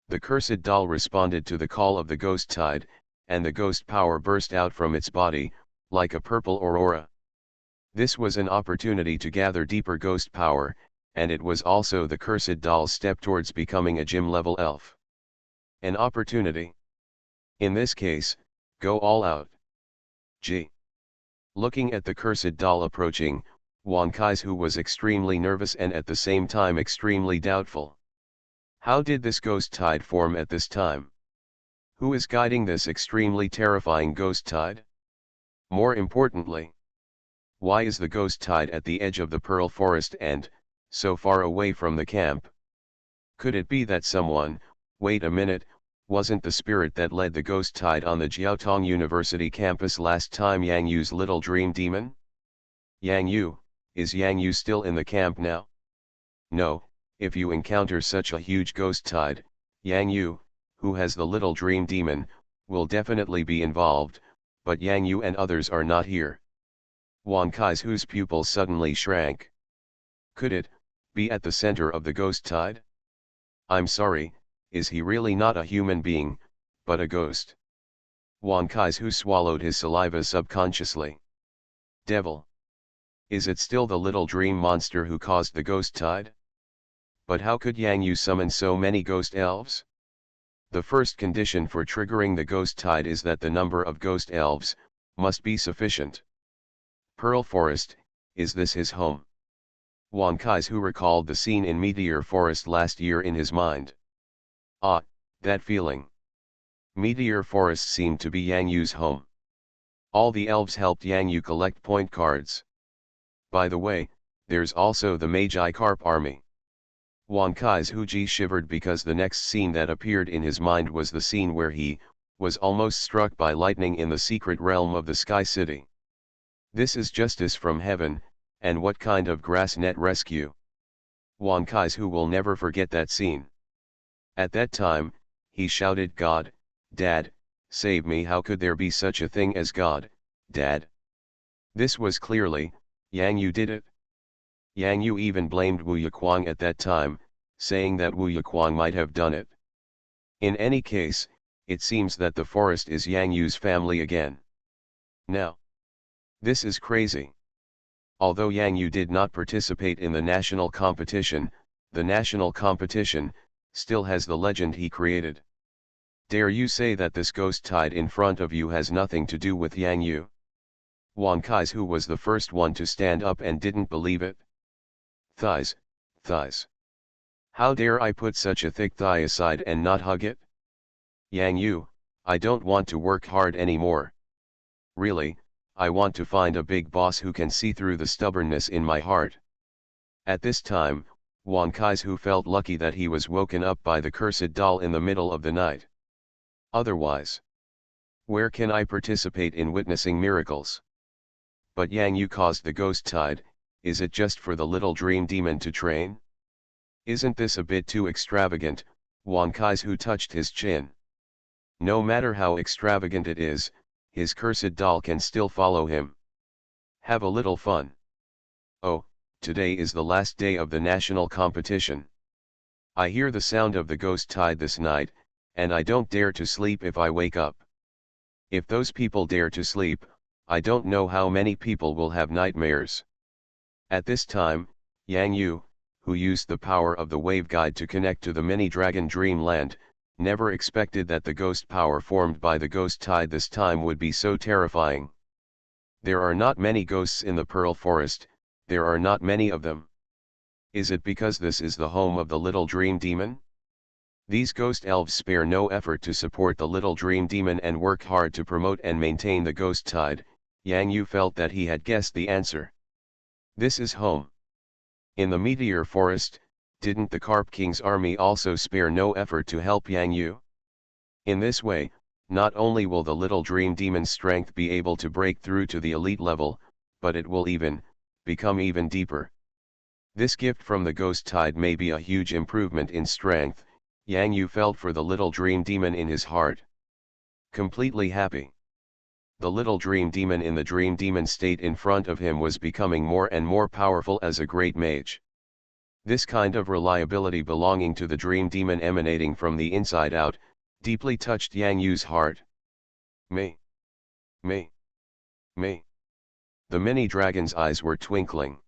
The cursed doll responded to the call of the ghost tide, and the ghost power burst out from its body, like a purple aurora. This was an opportunity to gather deeper ghost power, and it was also the cursed doll's step towards becoming a gym-level elf. An opportunity. In this case, go all out. G. Looking at the cursed doll approaching, Wan Kaizu was extremely nervous and at the same time extremely doubtful. How did this ghost tide form at this time? Who is guiding this extremely terrifying ghost tide? More importantly, why is the ghost tide at the edge of the Pearl Forest and so far away from the camp? Could it be that someone, wait a minute, wasn't the spirit that led the ghost tide on the Jiaotong University campus last time Yang Yu's little dream demon? Yang Yu, is Yang Yu still in the camp now? No, if you encounter such a huge ghost tide, Yang Yu, who has the little dream demon, will definitely be involved, but Yang Yu and others are not here. Wan Kaizu's pupils suddenly shrank. Could it be at the center of the ghost tide? I'm sorry, is he really not a human being, but a ghost? Wan Kaizu swallowed his saliva subconsciously. Devil. Is it still the little dream monster who caused the ghost tide? But how could Yang Yu summon so many ghost elves? The first condition for triggering the ghost tide is that the number of ghost elves must be sufficient. Pearl Forest, is this his home? Wan Kaizu recalled the scene in Meteor Forest last year in his mind. Ah, that feeling. Meteor Forest seemed to be Yang Yu's home. All the elves helped Yang Yu collect point cards. By the way, there's also the Magi Carp army. Wan Kaizu shivered because the next scene that appeared in his mind was the scene where he was almost struck by lightning in the secret realm of the Sky City. This is justice from heaven, and what kind of grass net rescue? Wan Kaizu will never forget that scene. At that time, he shouted, God, Dad, save me! How could there be such a thing as God, Dad? This was clearly, Yang Yu did it. Yang Yu even blamed Wu Yaquang at that time, saying that Wu Yaquang might have done it. In any case, it seems that the forest is Yang Yu's family again. Now, this is crazy. Although Yang Yu did not participate in the national competition, the national competition still has the legend he created. Dare you say that this ghost tide in front of you has nothing to do with Yang Yu? Wan Kaizu was the first one to stand up and didn't believe it. Thighs, thighs. How dare I put such a thick thigh aside and not hug it? Yang Yu, I don't want to work hard anymore. Really, I want to find a big boss who can see through the stubbornness in my heart. At this time, Wan Kaizu felt lucky that he was woken up by the cursed doll in the middle of the night. Otherwise, where can I participate in witnessing miracles? But Yang Yu caused the ghost tide, is it just for the little dream demon to train? Isn't this a bit too extravagant? Wan Kaizu touched his chin. No matter how extravagant it is, his cursed doll can still follow him. Have a little fun. Oh, today is the last day of the national competition. I hear the sound of the ghost tide this night, and I don't dare to sleep if I wake up. If those people dare to sleep, I don't know how many people will have nightmares. At this time, Yang Yu, who used the power of the wave guide to connect to the mini-dragon dreamland, never expected that the ghost power formed by the ghost tide this time would be so terrifying. There are not many ghosts in the Pearl Forest, there are not many of them. Is it because this is the home of the little dream demon? These ghost elves spare no effort to support the little dream demon and work hard to promote and maintain the ghost tide. Yang Yu felt that he had guessed the answer. This is home. In the Meteor Forest, didn't the Carp King's army also spare no effort to help Yang Yu? In this way, not only will the little dream demon's strength be able to break through to the elite level, but it will become even deeper. This gift from the ghost tide may be a huge improvement in strength. Yang Yu felt for the little dream demon in his heart. Completely happy. The little dream demon in the dream demon state in front of him was becoming more and more powerful as a great mage. This kind of reliability belonging to the dream demon emanating from the inside out, deeply touched Yang Yu's heart. Me. Me. Me. The mini-dragon's eyes were twinkling.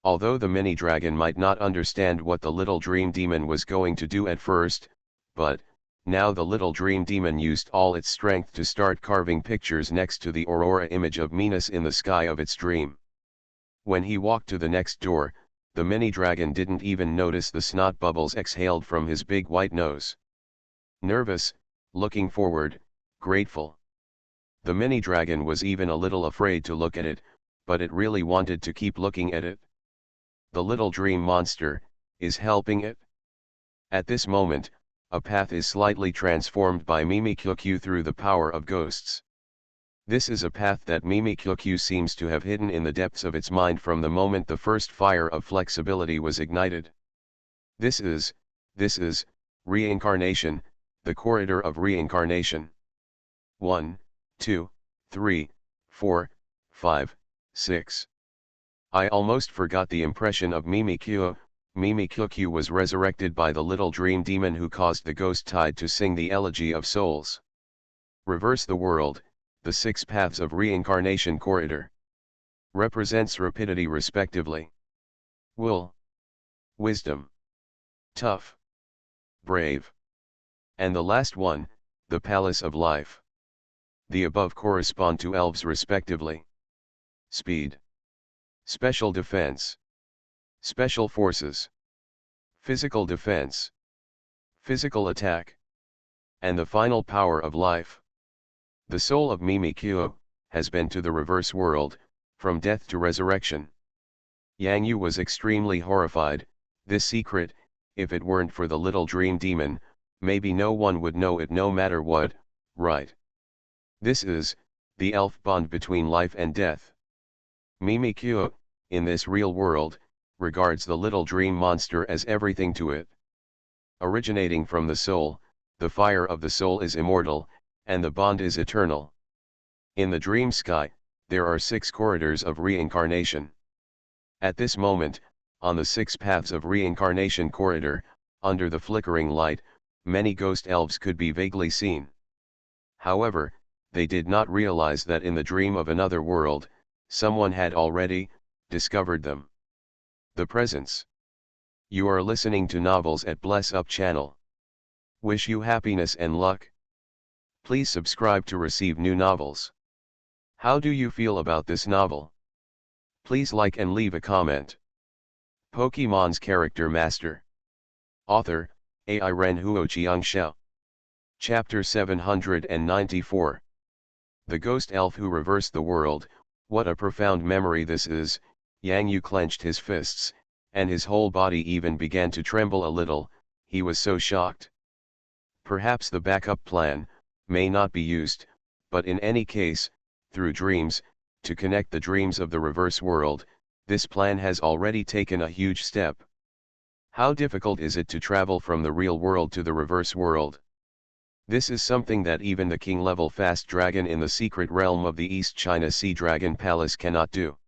Although the mini-dragon might not understand what the little dream demon was going to do at first, but, now the little dream demon used all its strength to start carving pictures next to the aurora image of Venus in the sky of its dream. When he walked to the next door, the mini-dragon didn't even notice the snot bubbles exhaled from his big white nose. Nervous, looking forward, grateful. The mini-dragon was even a little afraid to look at it, but it really wanted to keep looking at it. The little dream monster is helping it. At this moment, a path is slightly transformed by MaleProtagonist through the power of ghosts. This is a path that MaleProtagonist seems to have hidden in the depths of its mind from the moment the first fire of flexibility was ignited. This is reincarnation, the corridor of reincarnation. 1, 2, 3, 4, 5, 6. I almost forgot the impression of MaleProtagonist. MaleProtagonist was resurrected by the little dream demon who caused the ghost tide to sing the elegy of souls. Reverse the world, the 6 paths of reincarnation corridor. Represents rapidity respectively. Will. Wisdom. Tough. Brave. And the last one, the palace of life. The above correspond to elves respectively. Speed. Special defense. Special forces. Physical defense. Physical attack. And the final power of life. The soul of MaleProtagonist has been to the reverse world, from death to resurrection. Yang Yu was extremely horrified. This secret, if it weren't for the little dream demon, maybe no one would know it no matter what, right? This is the elf bond between life and death. MaleProtagonist, in this real world, regards the little dream monster as everything to it. Originating from the soul, the fire of the soul is immortal, and the bond is eternal. In the dream sky, there are 6 corridors of reincarnation. At this moment, on the 6 paths of reincarnation corridor, under the flickering light, many ghost elves could be vaguely seen. However, they did not realize that in the dream of another world, someone had already discovered them. The presence. You are listening to Novels at Bless Up channel. Wish you happiness and luck. Please subscribe to receive new novels. How do you feel about this novel? Please like and leave a comment. Pokemon's Character Master. Author, AI Ren Huoqiang Xiao. Chapter 794. The Ghost Elf Who Reversed the World. What a profound memory this is. Yang Yu clenched his fists, and his whole body even began to tremble a little. He was so shocked. Perhaps the backup plan may not be used, but in any case, through dreams, to connect the dreams of the reverse world, this plan has already taken a huge step. How difficult is it to travel from the real world to the reverse world? This is something that even the king-level fast dragon in the secret realm of the East China Sea Dragon Palace cannot do.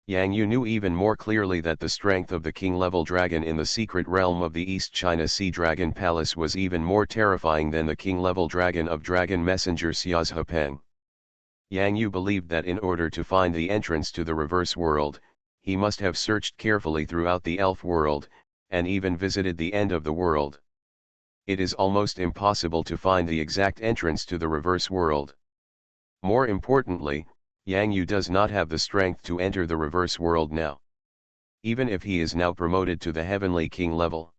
Yang Yu knew even more clearly that the strength of the king-level dragon in the secret realm of the East China Sea Dragon Palace was even more terrifying than the king-level dragon of Dragon Messenger Xia's Hepeng. Yang Yu believed that in order to find the entrance to the reverse world, he must have searched carefully throughout the elf world, and even visited the end of the world. It is almost impossible to find the exact entrance to the reverse world. More importantly, Yang Yu does not have the strength to enter the reverse world now, even if he is now promoted to the heavenly king level.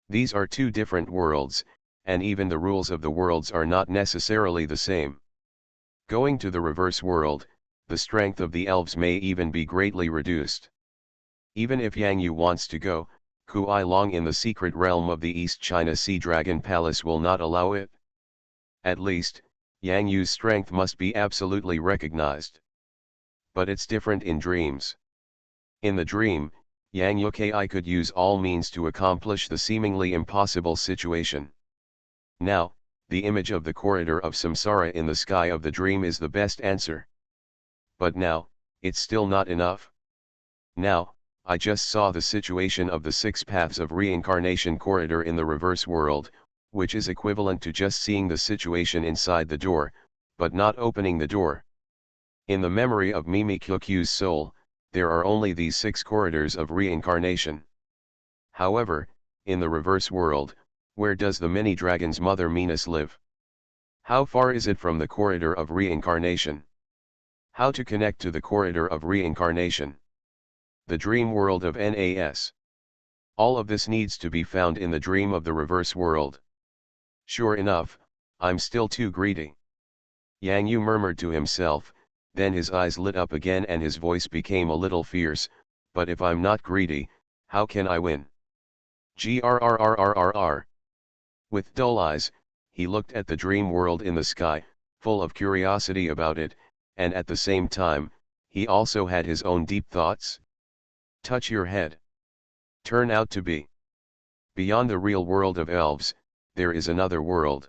These are two different worlds, and even the rules of the worlds are not necessarily the same. Going to the reverse world, the strength of the elves may even be greatly reduced. Even if Yang Yu wants to go, Kuai Long in the secret realm of the East China Sea Dragon Palace will not allow it. At least, Yang Yu's strength must be absolutely recognized. But it's different in dreams. In the dream, Yang Yuki could use all means to accomplish the seemingly impossible situation. Now, the image of the corridor of samsara in the sky of the dream is the best answer. But now, it's still not enough. Now, I just saw the situation of the 6 paths of reincarnation corridor in the reverse world, which is equivalent to just seeing the situation inside the door, but not opening the door. In the memory of Mimi Kyokyu's soul, there are only these 6 corridors of reincarnation. However, in the reverse world, where does the mini dragon's mother Venus live? How far is it from the corridor of reincarnation? How to connect to the corridor of reincarnation? The dream world of NAS. All of this needs to be found in the dream of the reverse world. Sure enough, I'm still too greedy. Yang Yu murmured to himself, then his eyes lit up again and his voice became a little fierce, but if I'm not greedy, how can I win? Grrrrrrrr. With dull eyes, he looked at the dream world in the sky, full of curiosity about it, and at the same time, he also had his own deep thoughts. Touch your head. Turn out to be. Beyond the real world of elves, there is another world.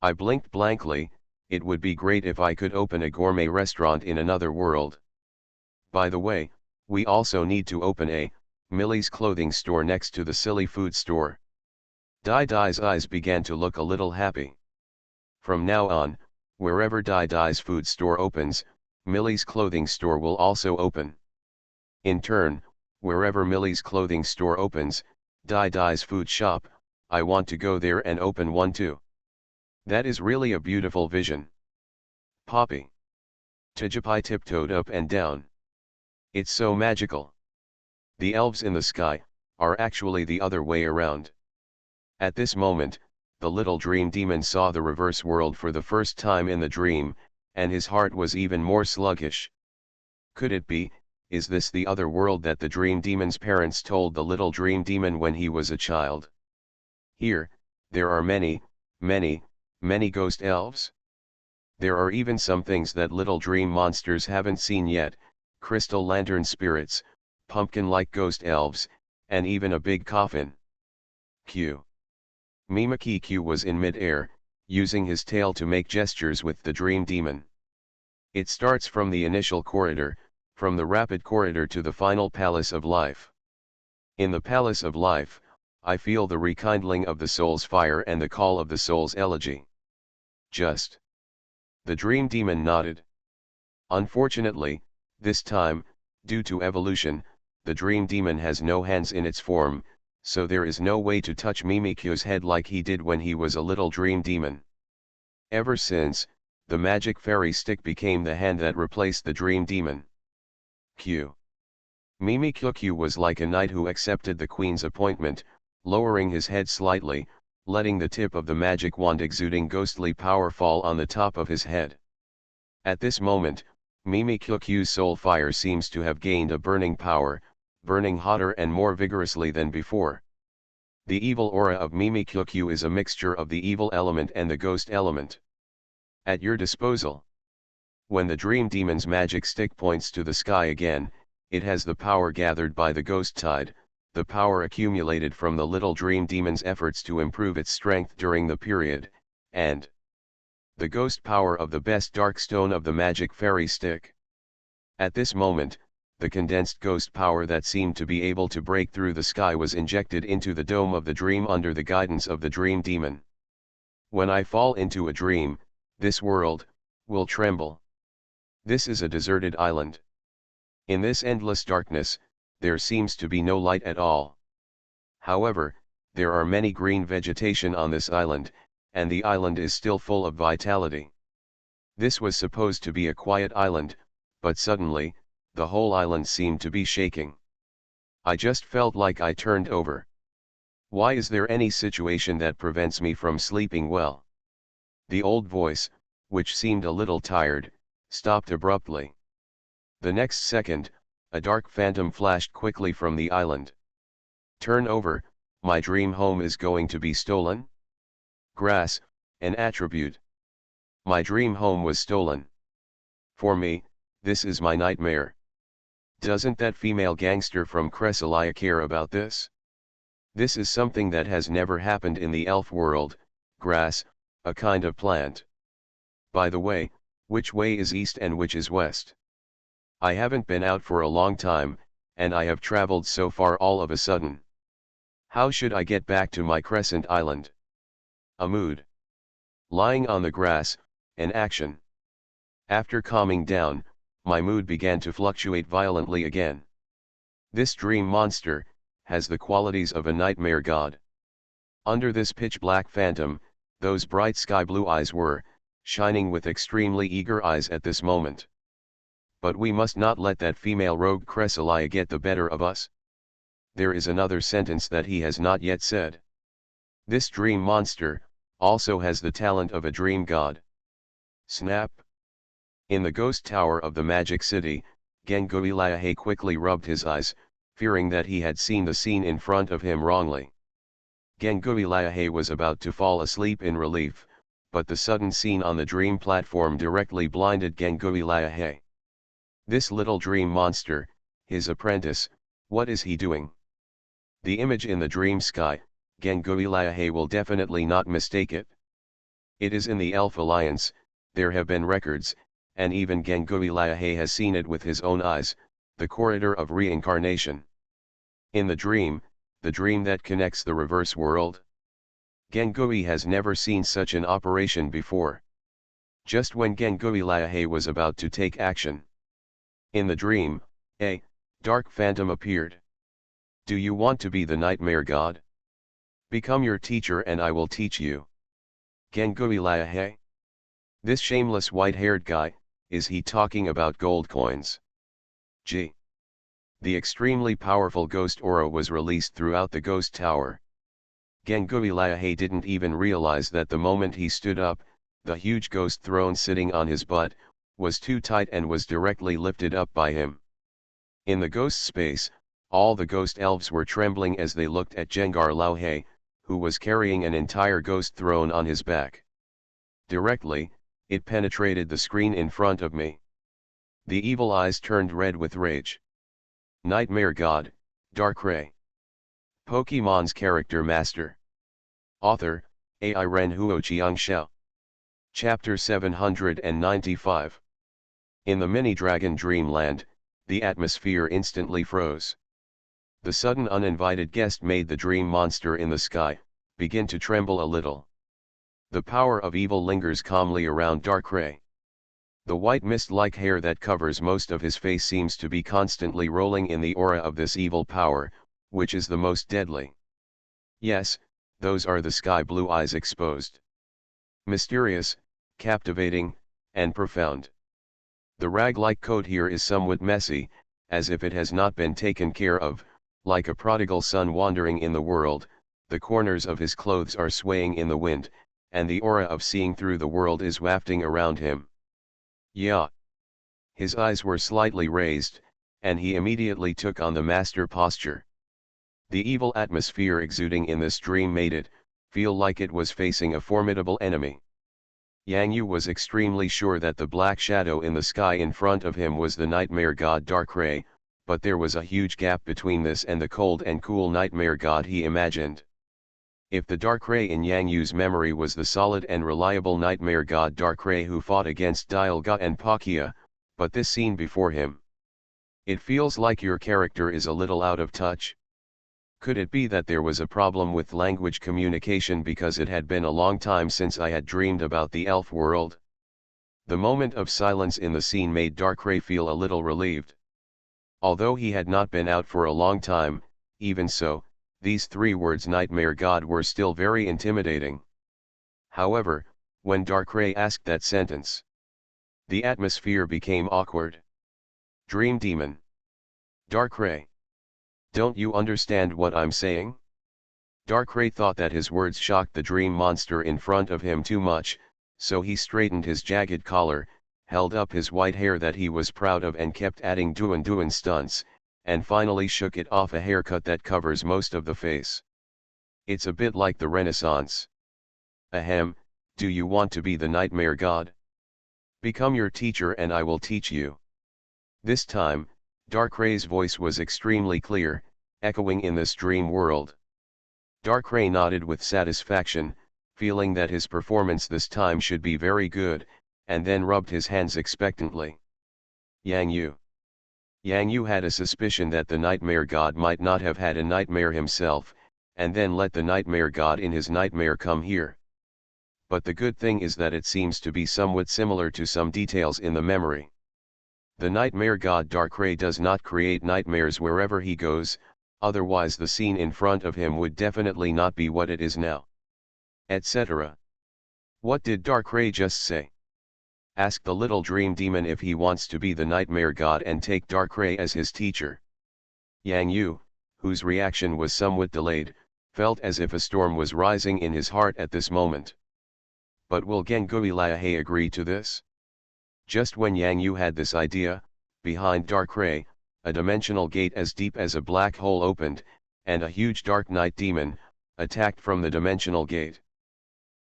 I blinked blankly. It would be great if I could open a gourmet restaurant in another world. By the way, we also need to open a Millie's clothing store next to the silly food store. Dai Dai's eyes began to look a little happy. From now on, wherever Dai Dai's food store opens, Millie's clothing store will also open. In turn, wherever Millie's clothing store opens, Dai Dai's food shop, I want to go there and open one too. That is really a beautiful vision. Poppy. Tijapai tiptoed up and down. It's so magical. The elves in the sky are actually the other way around. At this moment, the little dream demon saw the reverse world for the first time in the dream, and his heart was even more sluggish. Could it be, is this the other world that the dream demon's parents told the little dream demon when he was a child? Here, there are many ghost elves. There are even some things that little dream monsters haven't seen yet, crystal lantern spirits, pumpkin-like ghost elves, and even a big coffin. Q. Mimaki Q was in mid-air, using his tail to make gestures with the dream demon. It starts from the initial corridor, from the rapid corridor to the final palace of life. In the palace of life, I feel the rekindling of the soul's fire and the call of the soul's elegy. Just. The dream demon nodded. Unfortunately, this time, due to evolution, the dream demon has no hands in its form, so there is no way to touch Mimikyo's head like he did when he was a little dream demon. Ever since, the magic fairy stick became the hand that replaced the dream demon. Q. Mimikyo was like a knight who accepted the queen's appointment, lowering his head slightly, letting the tip of the magic wand exuding ghostly power fall on the top of his head. At this moment, Mimikyo's soul fire seems to have gained a burning power, burning hotter and more vigorously than before. The evil aura of Mimikyo is a mixture of the evil element and the ghost element. At your disposal. When the dream demon's magic stick points to the sky again, it has the power gathered by the ghost tide, the power accumulated from the little dream demon's efforts to improve its strength during the period, and the ghost power of the best dark stone of the magic fairy stick. At this moment, the condensed ghost power that seemed to be able to break through the sky was injected into the dome of the dream under the guidance of the dream demon. When I fall into a dream, this world will tremble. This is a deserted island. In this endless darkness, there seems to be no light at all. However, there are many green vegetation on this island, and the island is still full of vitality. This was supposed to be a quiet island, but suddenly, the whole island seemed to be shaking. I just felt like I turned over. Why is there any situation that prevents me from sleeping well? The old voice, which seemed a little tired, stopped abruptly. The next second, a dark phantom flashed quickly from the island. Turn over, my dream home is going to be stolen? Grass, an attribute. My dream home was stolen. For me, this is my nightmare. Doesn't that female gangster from Cresselia care about this? This is something that has never happened in the elf world. Grass, a kind of plant. By the way, which way is east and which is west? I haven't been out for a long time, and I have traveled so far all of a sudden. How should I get back to my crescent island? A mood. Lying on the grass, an action. After calming down, my mood began to fluctuate violently again. This dream monster has the qualities of a nightmare god. Under this pitch-black phantom, those bright sky-blue eyes were shining with extremely eager eyes at this moment. But we must not let that female rogue Cresselia get the better of us. There is another sentence that he has not yet said. This dream monster also has the talent of a dream god. Snap! In the ghost tower of the magic city, Genguiliahe quickly rubbed his eyes, fearing that he had seen the scene in front of him wrongly. Genguiliahe was about to fall asleep in relief, but the sudden scene on the dream platform directly blinded Genguiliahe. This little dream monster, his apprentice, what is he doing? The image in the dream sky, Genguiliahe will definitely not mistake it. It is in the Elf Alliance, there have been records, and even Genguiliahe has seen it with his own eyes, the corridor of reincarnation. In the dream that connects the reverse world. Gengui has never seen such an operation before. Just when Genguiliahe was about to take action. In the dream, a dark phantom appeared. Do you want to be the nightmare god? Become your teacher and I will teach you. Genguiliahe? This shameless white-haired guy, is he talking about gold coins? G. The extremely powerful ghost aura was released throughout the ghost tower. Genguiliahe didn't even realize that the moment he stood up, the huge ghost throne sitting on his butt, was too tight and was directly lifted up by him. In the ghost space, all the ghost elves were trembling as they looked at Jengar Lauhe, who was carrying an entire ghost throne on his back. Directly, it penetrated the screen in front of me. The evil eyes turned red with rage. Nightmare God, Darkrai. Pokemon's Character Master. Author, Ai Ren Huoqiang Xiao. Chapter 795. In the mini-dragon dreamland, the atmosphere instantly froze. The sudden uninvited guest made the dream monster in the sky begin to tremble a little. The power of evil lingers calmly around Darkrai. The white mist-like hair that covers most of his face seems to be constantly rolling in the aura of this evil power, which is the most deadly. Yes, those are the sky-blue eyes exposed. Mysterious, captivating, and profound. The rag-like coat here is somewhat messy, as if it has not been taken care of, like a prodigal son wandering in the world. The corners of his clothes are swaying in the wind, and the aura of seeing through the world is wafting around him. Yeah. His eyes were slightly raised, and he immediately took on the master posture. The evil atmosphere exuding in this dream made it feel like it was facing a formidable enemy. Yang Yu was extremely sure that the black shadow in the sky in front of him was the nightmare god Darkrai, but there was a huge gap between this and the cold and cool nightmare god he imagined. If the Darkrai in Yang Yu's memory was the solid and reliable nightmare god Darkrai who fought against Dialga and Palkia, but this scene before him. It feels like your character is a little out of touch. Could it be that there was a problem with language communication because it had been a long time since I had dreamed about the elf world? The moment of silence in the scene made Darkrai feel a little relieved. Although he had not been out for a long time, even so, these 3 words Nightmare God were still very intimidating. However, when Darkrai asked that sentence, the atmosphere became awkward. Dream Demon. Darkrai. Don't you understand what I'm saying? Darkrai thought that his words shocked the dream monster in front of him too much, so he straightened his jagged collar, held up his white hair that he was proud of and kept adding doin' stunts, and finally shook it off a haircut that covers most of the face. It's a bit like the Renaissance. Ahem, do you want to be the Nightmare God? Become your teacher and I will teach you. This time, Darkrai's voice was extremely clear, echoing in this dream world. Darkrai nodded with satisfaction, feeling that his performance this time should be very good, and then rubbed his hands expectantly. Yang Yu. Yang Yu had a suspicion that the Nightmare God might not have had a nightmare himself, and then let the Nightmare God in his nightmare come here. But the good thing is that it seems to be somewhat similar to some details in the memory. The Nightmare God Darkrai does not create nightmares wherever he goes, otherwise the scene in front of him would definitely not be what it is now. Etc. What did Darkrai just say? Ask the little dream demon if he wants to be the Nightmare God and take Darkrai as his teacher. Yang Yu, whose reaction was somewhat delayed, felt as if a storm was rising in his heart at this moment. But will Gengui Liahe agree to this? Just when Yang Yu had this idea, behind Darkrai, a dimensional gate as deep as a black hole opened, and a huge dark night demon attacked from the dimensional gate.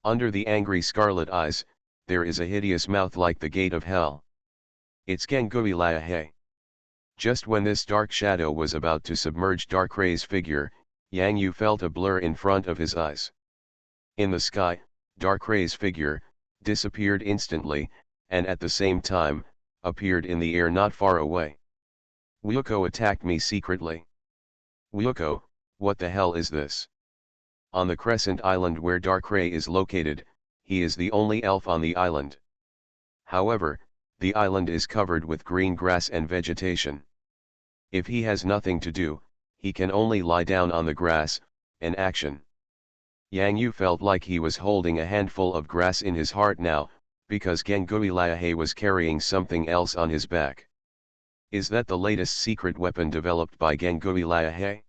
Under the angry scarlet eyes, there is a hideous mouth like the gate of hell. It's Gengui Liahe. Just when this dark shadow was about to submerge Darkrai's figure, Yang Yu felt a blur in front of his eyes. In the sky, Darkrai's figure disappeared instantly, and at the same time, appeared in the air not far away. Wuko attacked me secretly. Wuko, what the hell is this? On the Crescent Island where Darkrai is located, he is the only elf on the island. However, the island is covered with green grass and vegetation. If he has nothing to do, he can only lie down on the grass, an action. Yang Yu felt like he was holding a handful of grass in his heart now, because Gengui Liahe was carrying something else on his back. Is that the latest secret weapon developed by Gengui Liahe?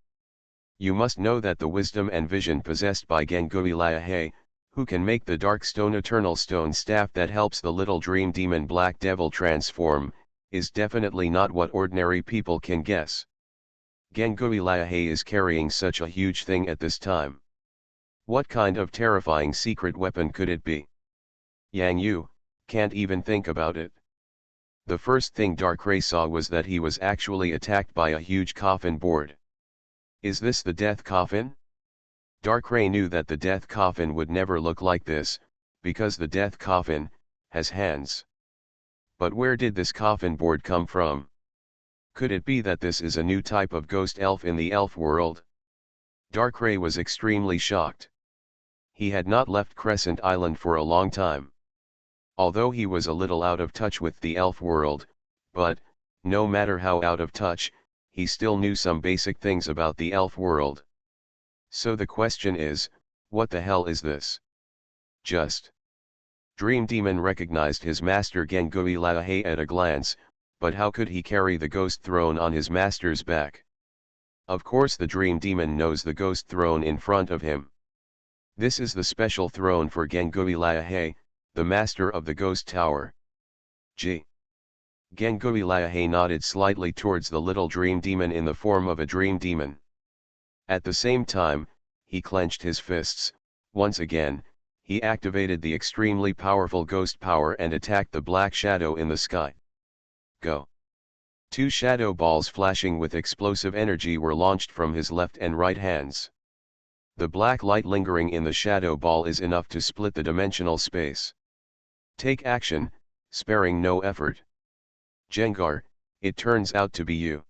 You must know that the wisdom and vision possessed by Gengui Liahe, who can make the dark stone eternal stone staff that helps the little dream demon Black Devil transform, is definitely not what ordinary people can guess. Gengui Liahe is carrying such a huge thing at this time. What kind of terrifying secret weapon could it be? Yang Yu can't even think about it. The first thing Darkrai saw was that he was actually attacked by a huge coffin board. Is this the death coffin? Darkrai knew that the death coffin would never look like this, because the death coffin has hands. But where did this coffin board come from? Could it be that this is a new type of ghost elf in the elf world? Darkrai was extremely shocked. He had not left Crescent Island for a long time. Although he was a little out of touch with the elf world, but, no matter how out of touch, he still knew some basic things about the elf world. So the question is, what the hell is this? Just. Dream Demon recognized his master Gengui Liahe at a glance, but how could he carry the ghost throne on his master's back? Of course the Dream Demon knows the ghost throne in front of him. This is the special throne for Gengui Liahe, the master of the ghost tower. Gee. Gengui Liahe nodded slightly towards the little dream demon in the form of a dream demon. At the same time, he clenched his fists. Once again, he activated the extremely powerful ghost power and attacked the black shadow in the sky. Go. 2 shadow balls flashing with explosive energy were launched from his left and right hands. The black light lingering in the shadow ball is enough to split the dimensional space. Take action, sparing no effort. Jengar, It turns out to be you.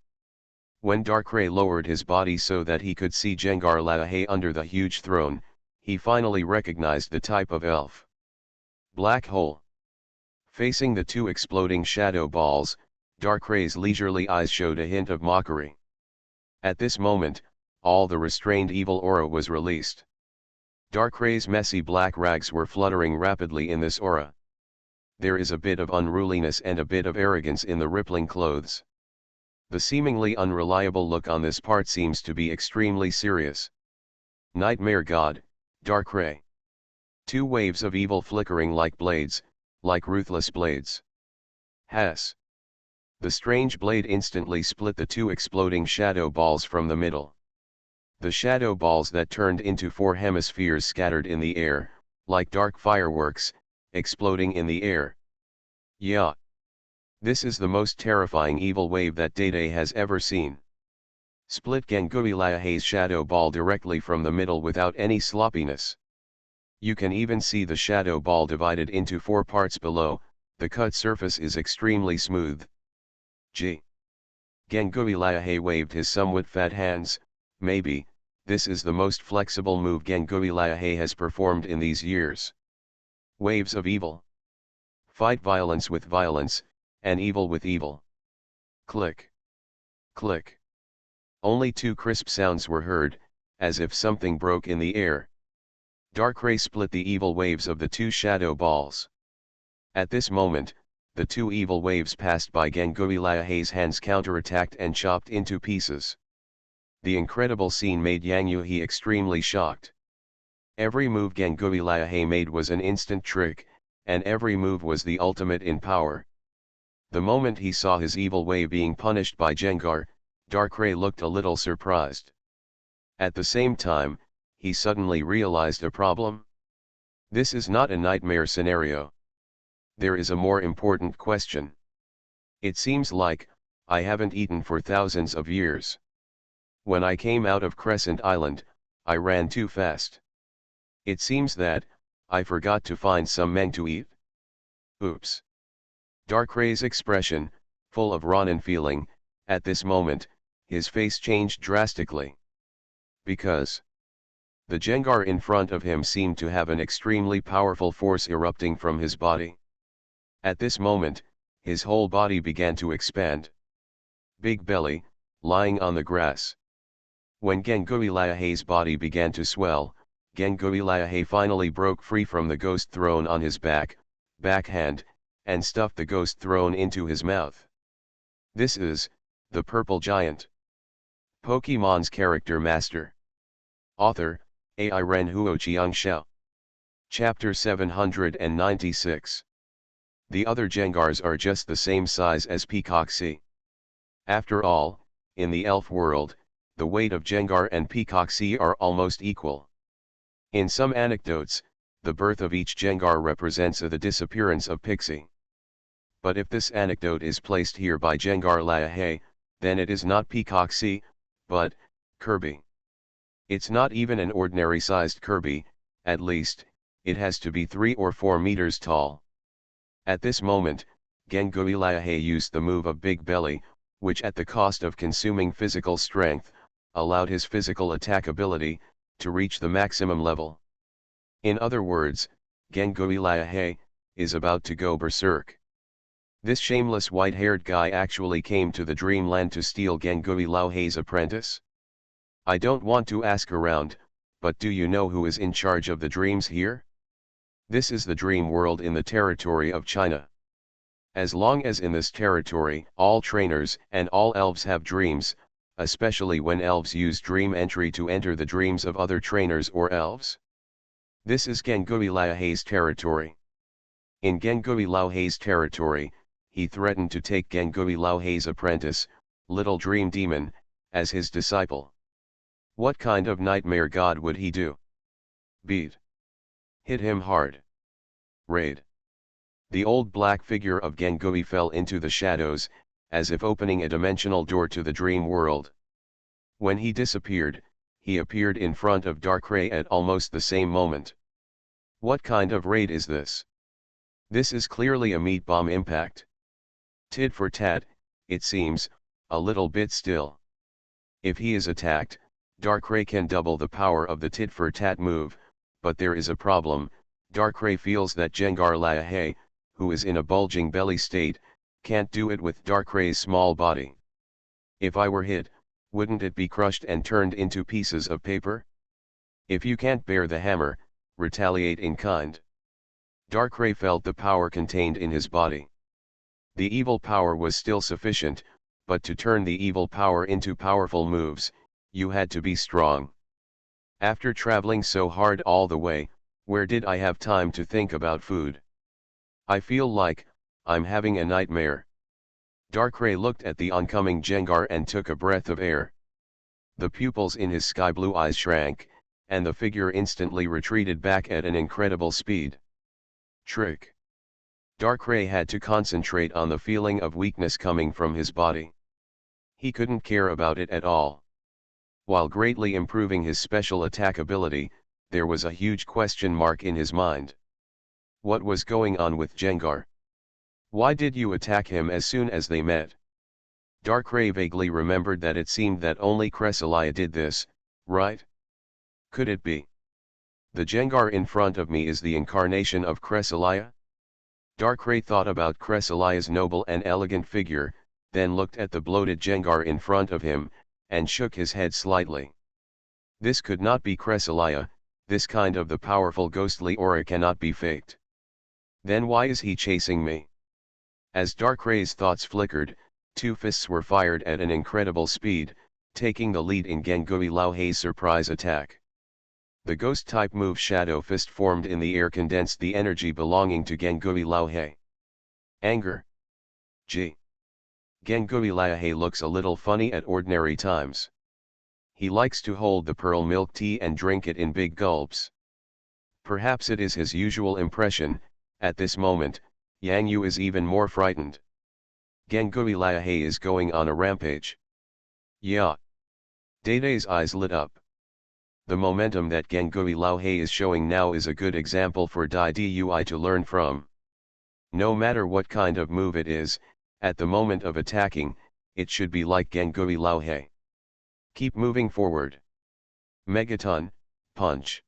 When Darkrai lowered his body so that he could see Gengar Laohe under the huge throne, he finally recognized the type of elf. Black hole. Facing the two exploding shadow balls, Darkray's leisurely eyes showed a hint of mockery. At this moment, all the restrained evil aura was released. Darkray's messy black rags were fluttering rapidly in this aura. There is a bit of unruliness and a bit of arrogance in the rippling clothes. The seemingly unreliable look on this part seems to be extremely serious. Nightmare God, Darkrai. Two waves of evil flickering like blades, like ruthless blades. Has. The strange blade instantly split the two exploding shadow balls from the middle. The shadow balls that turned into four hemispheres scattered in the air, like dark fireworks, exploding in the air. Yeah. This is the most terrifying evil wave that Dede has ever seen. Split Gangui Laohe's shadow ball directly from the middle without any sloppiness. You can even see the shadow ball divided into four parts below. The cut surface is extremely smooth. G. Gangui Laohe waved his somewhat fat hands. Maybe, this is the most flexible move Gangui Laohe has performed in these years. Waves of evil. Fight violence with violence, and evil with evil. Click. Click. Only two crisp sounds were heard, as if something broke in the air. Darkrai split the evil waves of the two shadow balls. At this moment, the two evil waves passed by Gangui Laohe's hands counterattacked and chopped into pieces. The incredible scene made Yang Yuhi extremely shocked. Every move Gangui Laohe made was an instant trick, and every move was the ultimate in power. The moment he saw his evil wave being punished by Gengar, Darkrai looked a little surprised. At the same time, he suddenly realized a problem. This is not a nightmare scenario. There is a more important question. It seems like, I haven't eaten for thousands of years. When I came out of Crescent Island, I ran too fast. It seems that, I forgot to find some men to eat. Oops. Darkray's expression, full of Ronin feeling, at this moment, his face changed drastically. Because the Gengar in front of him seemed to have an extremely powerful force erupting from his body. At this moment, his whole body began to expand. Big Belly, lying on the grass. When Gangui Laohe's body began to swell, Gangui Laohe finally broke free from the ghost throne on his backhand, and stuffed the ghost throne into his mouth. This is, the Purple Giant. Pokemon's Character Master. Author, Ai Ren Huoqiang Xiao. Chapter 796. The other Gengars are just the same size as Peacoxy. After all, in the elf world, the weight of Gengar and Peacoxy are almost equal. In some anecdotes, the birth of each Gengar represents the disappearance of Pixie. But if this anecdote is placed here by Gengar Laohe, then it is not Peacoxy, but Kirby. It's not even an ordinary sized Kirby, at least, it has to be 3 or 4 meters tall. At this moment, Gangui Laohe used the move of Big Belly, which at the cost of consuming physical strength, allowed his physical attack ability, to reach the maximum level. In other words, Gangui Laohe is about to go berserk. This shameless white-haired guy actually came to the Dreamland to steal Gangui Laohe's apprentice? I don't want to ask around, but do you know who is in charge of the dreams here? This is the dream world in the territory of China. As long as in this territory all trainers and all elves have dreams, especially when elves use dream entry to enter the dreams of other trainers or elves. This is Gangui Laohe's territory. In Gangui Laohe's territory, he threatened to take Gangui Laohe's apprentice, Little Dream Demon, as his disciple. What kind of nightmare god would he do? Beat. Hit him hard. Raid. The old black figure of Gangui fell into the shadows, as if opening a dimensional door to the dream world. When he disappeared, he appeared in front of Darkrai at almost the same moment. What kind of raid is this? This is clearly a meat bomb impact. Tit for tat, it seems, a little bit still. If he is attacked, Darkrai can double the power of the tit-for-tat move, but there is a problem. Darkrai feels that Gengar Laihe, who is in a bulging belly state, can't do it with Darkrai's small body. If I were hit, wouldn't it be crushed and turned into pieces of paper? If you can't bear the hammer, retaliate in kind. Darkrai felt the power contained in his body. The evil power was still sufficient, but to turn the evil power into powerful moves, you had to be strong. After traveling so hard all the way, where did I have time to think about food? I feel like I'm having a nightmare. Darkrai looked at the oncoming Gengar and took a breath of air. The pupils in his sky blue eyes shrank, and the figure instantly retreated back at an incredible speed. Trick. Darkrai had to concentrate on the feeling of weakness coming from his body. He couldn't care about it at all. While greatly improving his special attack ability, there was a huge question mark in his mind. What was going on with Gengar? Why did you attack him as soon as they met? Darkrai vaguely remembered that it seemed that only Cresselia did this, right? Could it be? The Gengar in front of me is the incarnation of Cresselia? Darkrai thought about Cresselia's noble and elegant figure, then looked at the bloated Gengar in front of him, and shook his head slightly. This could not be Cresselia, this kind of the powerful ghostly aura cannot be faked. Then why is he chasing me? As Darkrai's thoughts flickered, two fists were fired at an incredible speed, taking the lead in Gengui Laohei's surprise attack. The ghost-type move Shadow Fist formed in the air condensed the energy belonging to Gengui Laohei. Anger. G. Gengui Laohei looks a little funny at ordinary times. He likes to hold the pearl milk tea and drink it in big gulps. Perhaps it is his usual impression. At this moment, Yang Yu is even more frightened. Gengui Laohei is going on a rampage. Yeah. Dede's eyes lit up. The momentum that Gengui Laohei is showing now is a good example for Dai Dui to learn from. No matter what kind of move it is, at the moment of attacking, it should be like Gengui Laohei. Keep moving forward. Megaton, punch.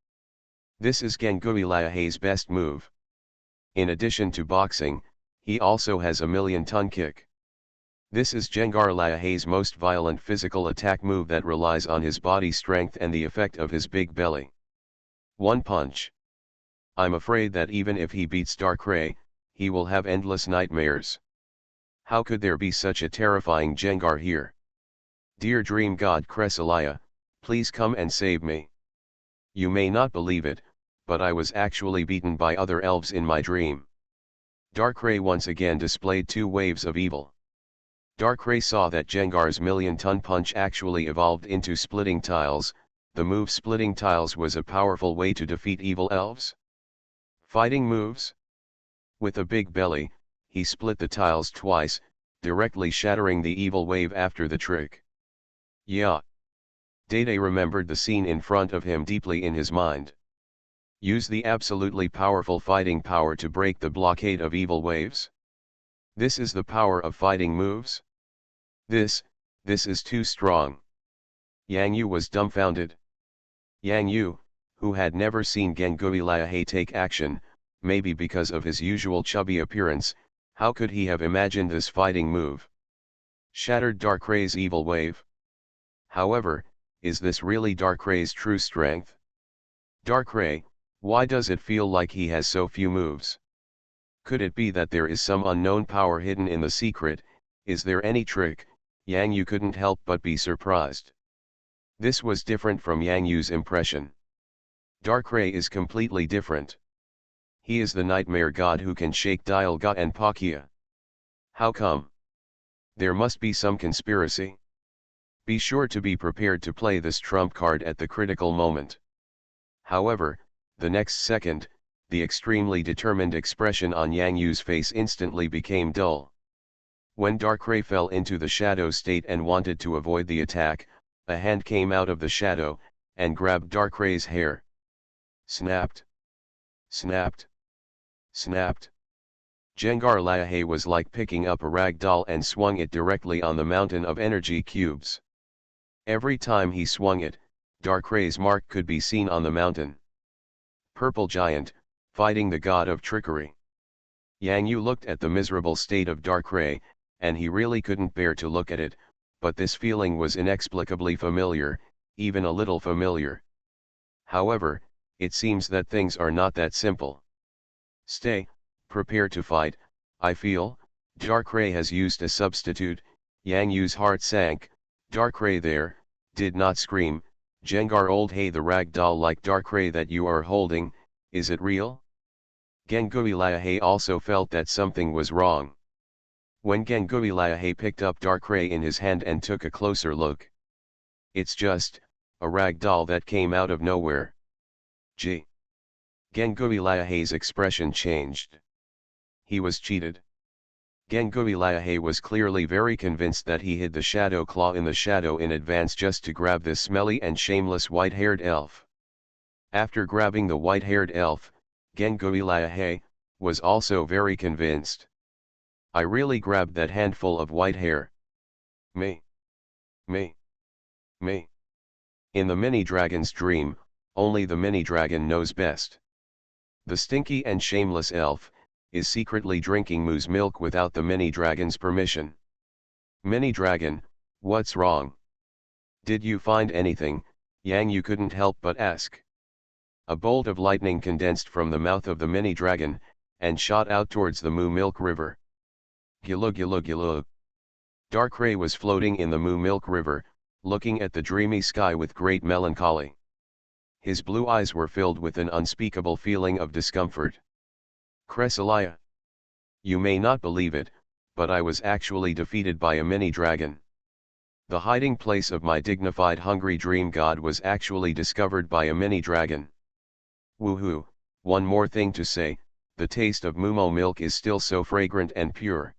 This is Gengui Laohei's best move. In addition to boxing, he also has a million-ton kick. This is Gengar Laohei's most violent physical attack move that relies on his body strength and the effect of his big belly. One punch. I'm afraid that even if he beats Darkrai, he will have endless nightmares. How could there be such a terrifying Gengar here? Dear Dream God Cresselia, please come and save me. You may not believe it, but I was actually beaten by other elves in my dream. Darkrai once again displayed two waves of evil. Darkrai saw that Gengar's million-ton punch actually evolved into splitting tiles. The move splitting tiles was a powerful way to defeat evil elves. Fighting moves? With a big belly, he split the tiles twice, directly shattering the evil wave after the trick. Yeah. Dede remembered the scene in front of him deeply in his mind. Use the absolutely powerful fighting power to break the blockade of evil waves? This is the power of fighting moves? This is too strong. Yang Yu was dumbfounded. Yang Yu, who had never seen Gengui Laohei take action, maybe because of his usual chubby appearance, how could he have imagined this fighting move? Shattered Darkrai's evil wave? However, is this really Darkrai's true strength? Darkrai, why does it feel like he has so few moves? Could it be that there is some unknown power hidden in the secret? Is there any trick? Yang Yu couldn't help but be surprised. This was different from Yang Yu's impression. Darkrai is completely different. He is the nightmare god who can shake Dialga and Palkia. How come? There must be some conspiracy. Be sure to be prepared to play this trump card at the critical moment. However, the next second, the extremely determined expression on Yang Yu's face instantly became dull. When Darkrai fell into the shadow state and wanted to avoid the attack, a hand came out of the shadow, and grabbed Darkrai's hair. Snapped. Snapped. Snapped. Jengar Lahe was like picking up a rag doll and swung it directly on the mountain of energy cubes. Every time he swung it, Darkray's mark could be seen on the mountain. Purple Giant, fighting the god of trickery. Yang Yu looked at the miserable state of Darkray, and he really couldn't bear to look at it, but this feeling was inexplicably familiar, even a little familiar. However, it seems that things are not that simple. Stay, prepare to fight, I feel. Darkray has used a substitute. Yang Yu's heart sank. Darkray there, did not scream. Jengar old hey, the rag doll like Darkray that you are holding, is it real? Gengui Lahe also felt that something was wrong. When Gengui Lahe picked up Darkray in his hand and took a closer look. It's just a rag doll that came out of nowhere. Gee. Gengui Lahe's expression changed. He was cheated. Gengui Lahe was clearly very convinced that he hid the shadow claw in the shadow in advance just to grab this smelly and shameless white-haired elf. After grabbing the white-haired elf, Gengui Lahe was also very convinced. I really grabbed that handful of white hair. Me. Me. Me. In the mini-dragon's dream, only the mini-dragon knows best. The stinky and shameless elf is secretly drinking Moo's milk without the mini-dragon's permission. Mini-dragon, what's wrong? Did you find anything? Yang Yu couldn't help but ask. A bolt of lightning condensed from the mouth of the mini-dragon, and shot out towards the Moo Milk River. Gilug gilug gilug. Darkray was floating in the Moo Milk River, looking at the dreamy sky with great melancholy. His blue eyes were filled with an unspeakable feeling of discomfort. Cresselia. You may not believe it, but I was actually defeated by a mini-dragon. The hiding place of my dignified hungry dream god was actually discovered by a mini-dragon. Woohoo, one more thing to say, the taste of Moomo milk is still so fragrant and pure.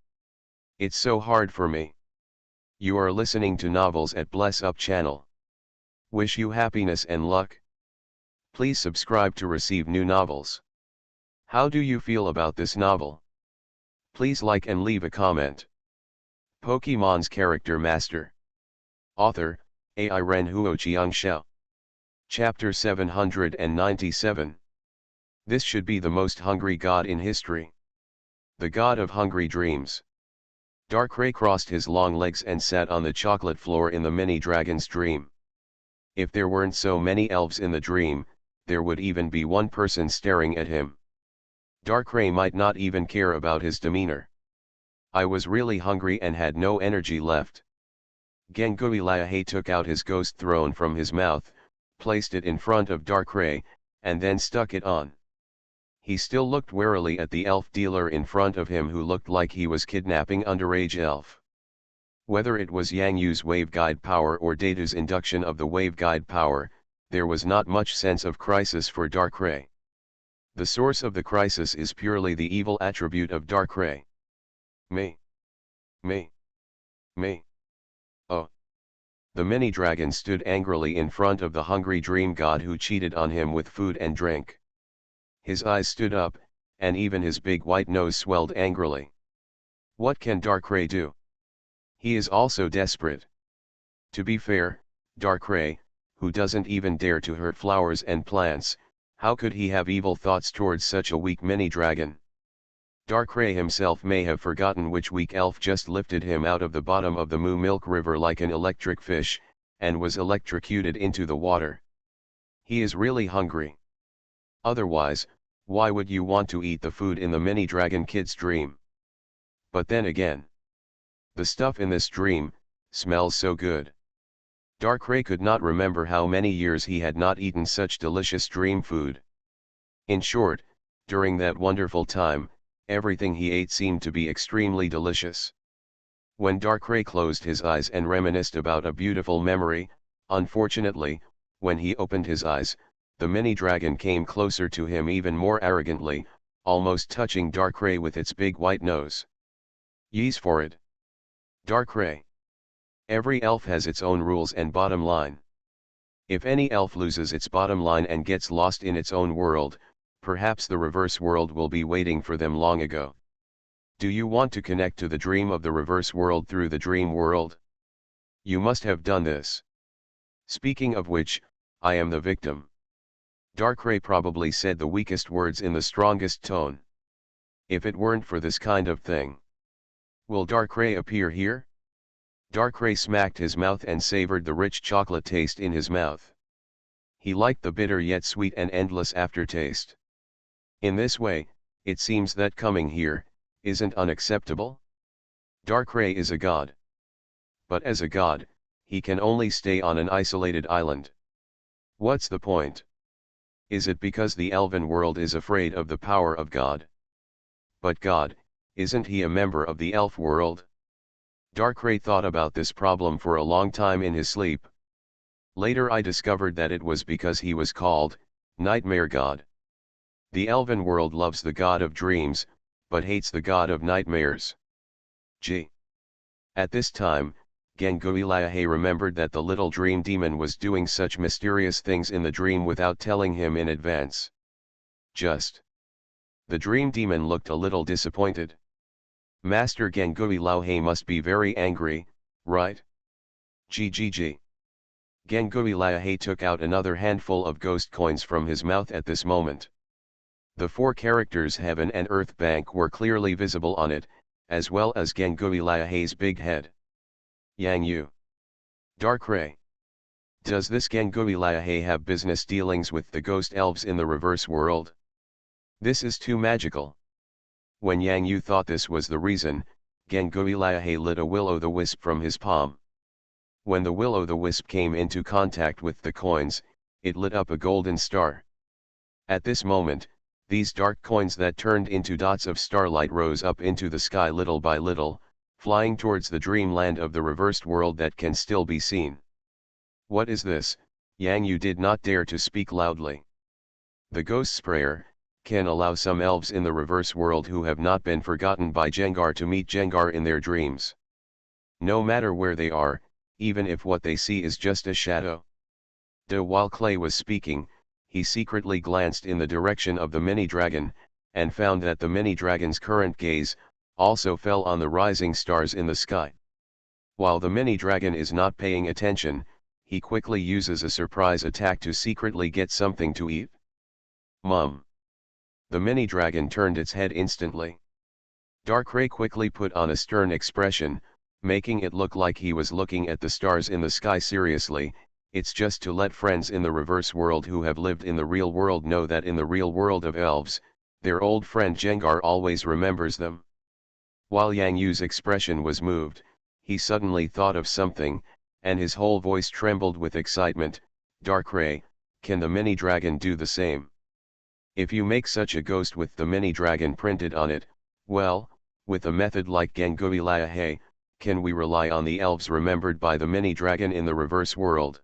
It's so hard for me. You are listening to Novels at Bless Up channel. Wish you happiness and luck. Please subscribe to receive new novels. How do you feel about this novel? Please like and leave a comment. Pokemon's Character Master. Author, Ai Ren Huo Chiang Shao. Chapter 797. This should be the most hungry god in history. The god of hungry dreams. Darkray crossed his long legs and sat on the chocolate floor in the mini-dragon's dream. If there weren't so many elves in the dream, there would even be one person staring at him. Darkray might not even care about his demeanor. I was really hungry and had no energy left. Gengui Lahe took out his ghost throne from his mouth, placed it in front of Darkray, and then stuck it on. He still looked warily at the elf dealer in front of him who looked like he was kidnapping underage elf. Whether it was Yang Yu's waveguide power or Data's induction of the waveguide power, there was not much sense of crisis for Darkray. The source of the crisis is purely the evil attribute of Darkray. Me. Me. Me. Oh. The mini-dragon stood angrily in front of the hungry dream god who cheated on him with food and drink. His eyes stood up, and even his big white nose swelled angrily. What can Darkray do? He is also desperate. To be fair, Darkray, who doesn't even dare to hurt flowers and plants, how could he have evil thoughts towards such a weak mini-dragon? Darkray himself may have forgotten which weak elf just lifted him out of the bottom of the Moo Milk River like an electric fish, and was electrocuted into the water. He is really hungry. Otherwise, why would you want to eat the food in the mini-dragon kid's dream? But then again, the stuff in this dream smells so good. Darkray could not remember how many years he had not eaten such delicious dream food. In short, during that wonderful time, everything he ate seemed to be extremely delicious. When Darkray closed his eyes and reminisced about a beautiful memory, unfortunately, when he opened his eyes, the mini-dragon came closer to him even more arrogantly, almost touching Darkray with its big white nose. Yees for it. Darkray. Every elf has its own rules and bottom line. If any elf loses its bottom line and gets lost in its own world, perhaps the reverse world will be waiting for them long ago. Do you want to connect to the dream of the reverse world through the dream world? You must have done this. Speaking of which, I am the victim. Darkrai probably said the weakest words in the strongest tone. If it weren't for this kind of thing. Will Darkrai appear here? Darkrai smacked his mouth and savored the rich chocolate taste in his mouth. He liked the bitter yet sweet and endless aftertaste. In this way, it seems that coming here isn't unacceptable. Darkrai is a god. But as a god, he can only stay on an isolated island. What's the point? Is it because the elven world is afraid of the power of God? But God, isn't he a member of the elf world? Darkrai thought about this problem for a long time in his sleep. Later I discovered that it was because he was called Nightmare God. The elven world loves the god of dreams, but hates the god of nightmares. G. At this time, Genguilahe remembered that the little dream demon was doing such mysterious things in the dream without telling him in advance. The dream demon looked a little disappointed. Master Genguilahe must be very angry, right? Ggg. Genguilahe took out another handful of ghost coins from his mouth at this moment. The 4 characters Heaven and Earth Bank were clearly visible on it, as well as Genguilahe's big head. Yang Yu. Darkrai. Does this Genguilahe have business dealings with the ghost elves in the reverse world? This is too magical. When Yang Yu thought this was the reason, Genguilahe lit a will-o'-the-wisp from his palm. When the will-o'-the-wisp came into contact with the coins, it lit up a golden star. At this moment, these dark coins that turned into dots of starlight rose up into the sky little by little, flying towards the dreamland of the reversed world that can still be seen. What is this? Yang Yu did not dare to speak loudly. The ghost sprayer can allow some elves in the reverse world who have not been forgotten by Jengar to meet Jengar in their dreams. No matter where they are, even if what they see is just a shadow. While Clay was speaking, he secretly glanced in the direction of the mini-dragon, and found that the mini-dragon's current gaze also fell on the rising stars in the sky. While the mini-dragon is not paying attention, he quickly uses a surprise attack to secretly get something to eat. Mum. The mini-dragon turned its head instantly. Darkrai quickly put on a stern expression, making it look like he was looking at the stars in the sky seriously. It's just to let friends in the reverse world who have lived in the real world know that in the real world of elves, their old friend Jengar always remembers them. While Yang Yu's expression was moved, he suddenly thought of something, and his whole voice trembled with excitement. Darkrai, can the mini-dragon do the same? If you make such a ghost with the mini-dragon printed on it, well, with a method like Genguilahe, can we rely on the elves remembered by the mini-dragon in the reverse world?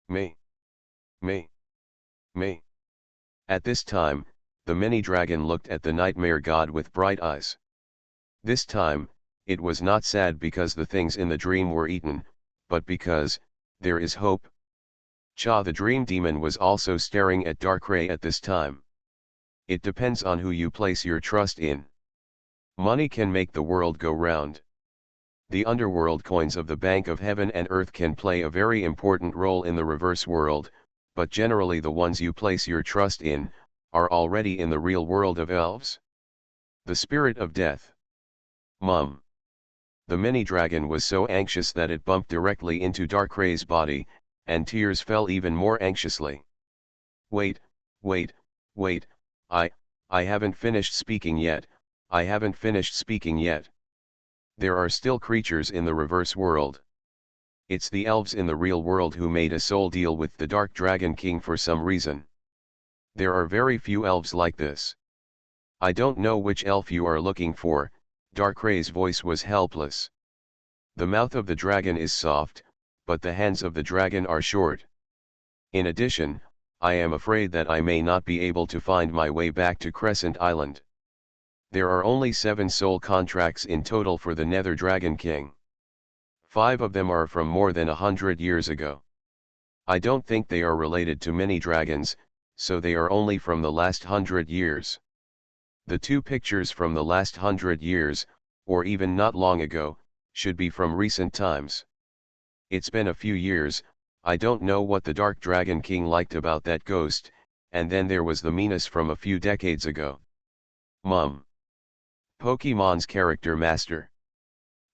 Me. At this time, the mini-dragon looked at the nightmare god with bright eyes. This time, it was not sad because the things in the dream were eaten, but because there is hope. The dream demon was also staring at Darkrai at this time. It depends on who you place your trust in. Money can make the world go round. The underworld coins of the Bank of Heaven and Earth can play a very important role in the reverse world, but generally the ones you place your trust in are already in the real world of elves. The spirit of death. Mum. The mini-dragon was so anxious that it bumped directly into Darkrai's body, and tears fell even more anxiously. Wait, I haven't finished speaking yet, There are still creatures in the reverse world. It's the elves in the real world who made a soul deal with the Dark Dragon King for some reason. There are very few elves like this. I don't know which elf you are looking for. Darkrai's voice was helpless. The mouth of the dragon is soft, but the hands of the dragon are short. In addition, I am afraid that I may not be able to find my way back to Crescent Island. There are only 7 soul contracts in total for the Nether Dragon King. 5 of them are from more than 100 years ago. I don't think they are related to mini dragons, so they are only from the last 100 years. The two pictures from the last 100 years, or even not long ago, should be from recent times. It's been a few years, I don't know what the Dark Dragon King liked about that ghost, and then there was the meanness from a few decades ago. Mum. Pokemon's Character Master.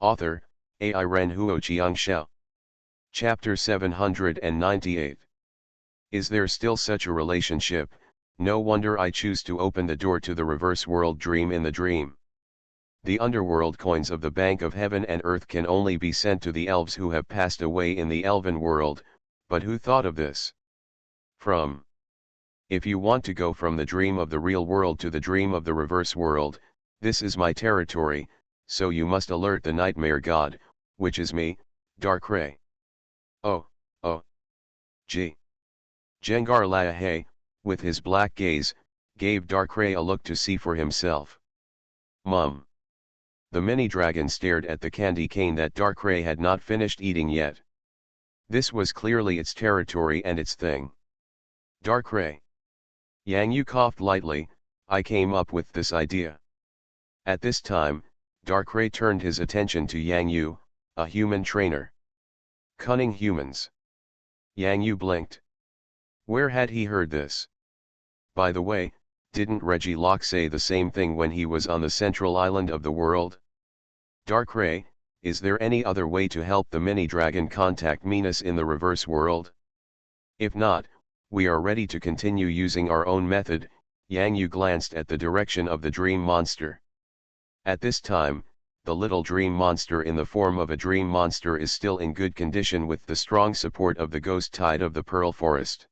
Author, Ai Ren Huo Chiang Shao. Chapter 798. Is there still such a relationship? No wonder I choose to open the door to the reverse world dream in the dream. The underworld coins of the Bank of Heaven and Earth can only be sent to the elves who have passed away in the elven world, but who thought of this? From. If you want to go from the dream of the real world to the dream of the reverse world, this is my territory, so you must alert the nightmare god, which is me, Darkrai. Oh. G. Jengar Lahe, with his black gaze, gave Darkrai a look to see for himself. Mum. The mini-dragon stared at the candy cane that Darkrai had not finished eating yet. This was clearly its territory and its thing. Darkrai. Yang Yu coughed lightly. I came up with this idea. At this time, Darkrai turned his attention to Yang Yu, a human trainer. Cunning humans. Yang Yu blinked. Where had he heard this? By the way, didn't Reggie Locke say the same thing when he was on the central island of the world? Darkrai, is there any other way to help the mini-dragon contact meanness in the reverse world? If not, we are ready to continue using our own method. Yang Yu glanced at the direction of the dream monster. At this time, the little dream monster in the form of a dream monster is still in good condition with the strong support of the ghost tide of the Pearl Forest.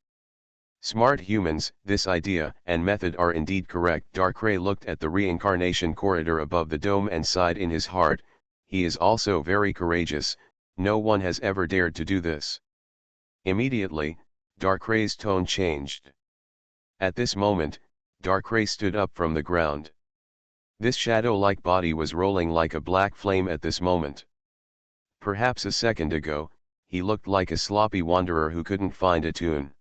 Smart humans, this idea and method are indeed correct. Darkrai looked at the reincarnation corridor above the dome and sighed in his heart. He is also very courageous, no one has ever dared to do this. Immediately, Darkrai's tone changed. At this moment, Darkrai stood up from the ground. This shadow-like body was rolling like a black flame at this moment. Perhaps a second ago, he looked like a sloppy wanderer who couldn't find a tune.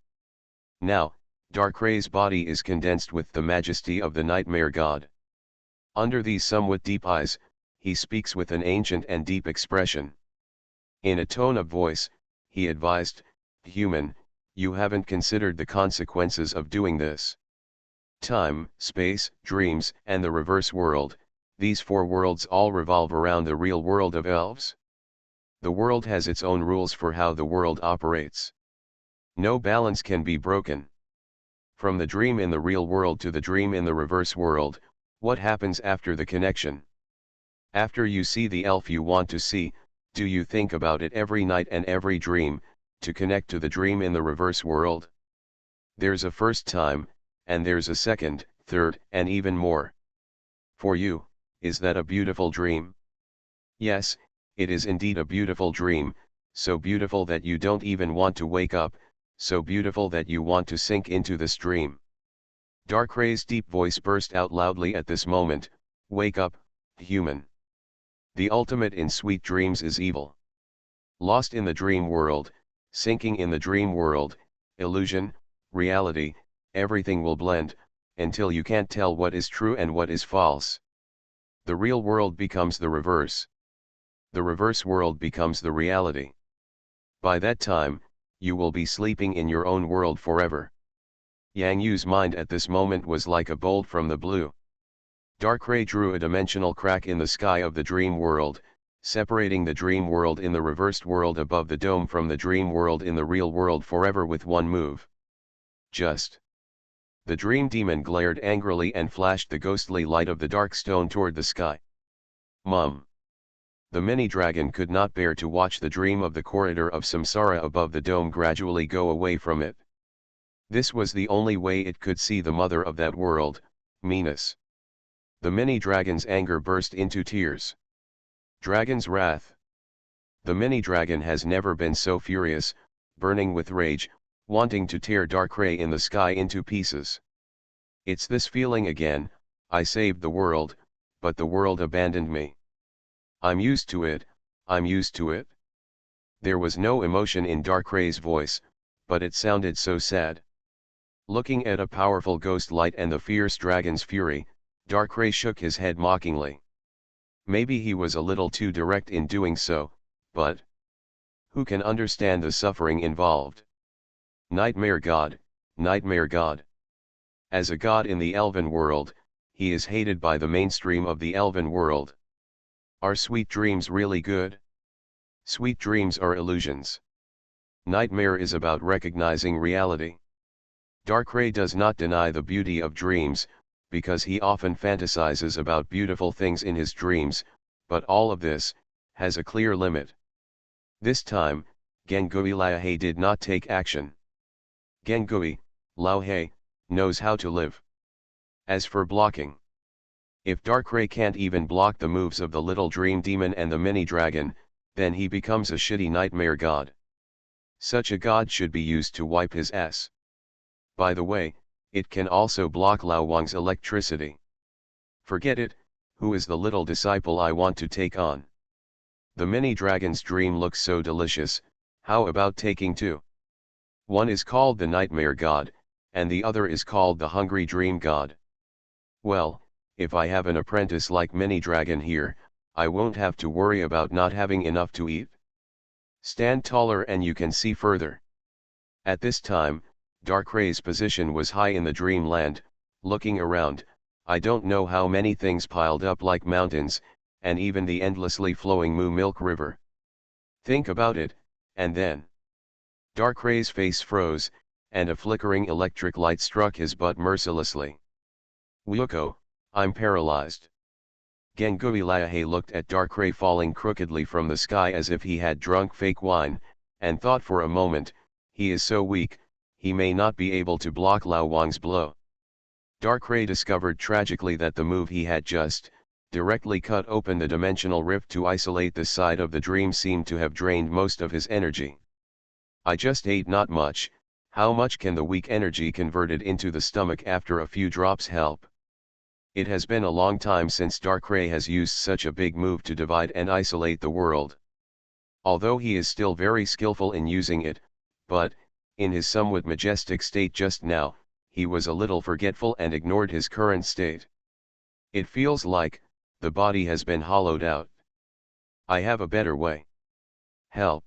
Now, Darkrai's body is condensed with the majesty of the nightmare god. Under these somewhat deep eyes, he speaks with an ancient and deep expression. In a tone of voice, he advised, "Human, you haven't considered the consequences of doing this. Time, space, dreams, and the reverse world, these four worlds all revolve around the real world of elves. The world has its own rules for how the world operates. No balance can be broken. From the dream in the real world to the dream in the reverse world, what happens after the connection? After you see the elf you want to see, do you think about it every night and every dream, to connect to the dream in the reverse world? There's a first time, and there's a second, third, and even more. For you, is that a beautiful dream? Yes, it is indeed a beautiful dream, so beautiful that you don't even want to wake up, so beautiful that you want to sink into this dream. Darkrai's deep voice burst out loudly at this moment, wake up, human. The ultimate in sweet dreams is evil. Lost in the dream world, sinking in the dream world, illusion, reality, everything will blend, until you can't tell what is true and what is false. The real world becomes the reverse. The reverse world becomes the reality. By that time, you will be sleeping in your own world forever. Yang Yu's mind at this moment was like a bolt from the blue. Darkrai drew a dimensional crack in the sky of the dream world, separating the dream world in the reversed world above the dome from the dream world in the real world forever with one move. Just. The dream demon glared angrily and flashed the ghostly light of the dark stone toward the sky. Mum. The mini-dragon could not bear to watch the dream of the corridor of samsara above the dome gradually go away from it. This was the only way it could see the mother of that world, meanness. The mini-dragon's anger burst into tears. Dragon's wrath. The mini-dragon has never been so furious, burning with rage, wanting to tear Darkrai in the sky into pieces. It's this feeling again, I saved the world, but the world abandoned me. I'm used to it, I'm used to it. There was no emotion in Darkrai's voice, but it sounded so sad. Looking at a powerful ghost light and the fierce dragon's fury, Darkrai shook his head mockingly. Maybe he was a little too direct in doing so, but who can understand the suffering involved? Nightmare God, Nightmare God. As a god in the elven world, he is hated by the mainstream of the elven world. Are sweet dreams really good? Sweet dreams are illusions. Nightmare is about recognizing reality. Darkrai does not deny the beauty of dreams, because he often fantasizes about beautiful things in his dreams, but all of this has a clear limit. This time, Gengui Laohe did not take action. Gengui, Laohe, knows how to live. As for blocking, if Darkrai can't even block the moves of the little dream demon and the mini dragon, then he becomes a shitty nightmare god. Such a god should be used to wipe his ass. By the way, it can also block Lao Wang's electricity. Forget it, who is the little disciple I want to take on? The mini dragon's dream looks so delicious, how about taking two? One is called the Nightmare God, and the other is called the Hungry Dream God. Well, if I have an apprentice like Mini Dragon here, I won't have to worry about not having enough to eat. Stand taller and you can see further. At this time, Darkrai's position was high in the dreamland. Looking around, I don't know how many things piled up like mountains, and even the endlessly flowing Moo Milk River. Think about it, and then Darkrai's face froze, and a flickering electric light struck his butt mercilessly. Wuko, I'm paralyzed. Gengui Laohe looked at Darkrai falling crookedly from the sky as if he had drunk fake wine, and thought for a moment, he is so weak, he may not be able to block Lao Wang's blow. Darkrai discovered tragically that the move he had just directly cut open the dimensional rift to isolate this side of the dream seemed to have drained most of his energy. I just ate not much. How much can the weak energy converted into the stomach after a few drops help? It has been a long time since Darkrai has used such a big move to divide and isolate the world. Although he is still very skillful in using it, but, in his somewhat majestic state just now, he was a little forgetful and ignored his current state. It feels like the body has been hollowed out. I have a better way. Help.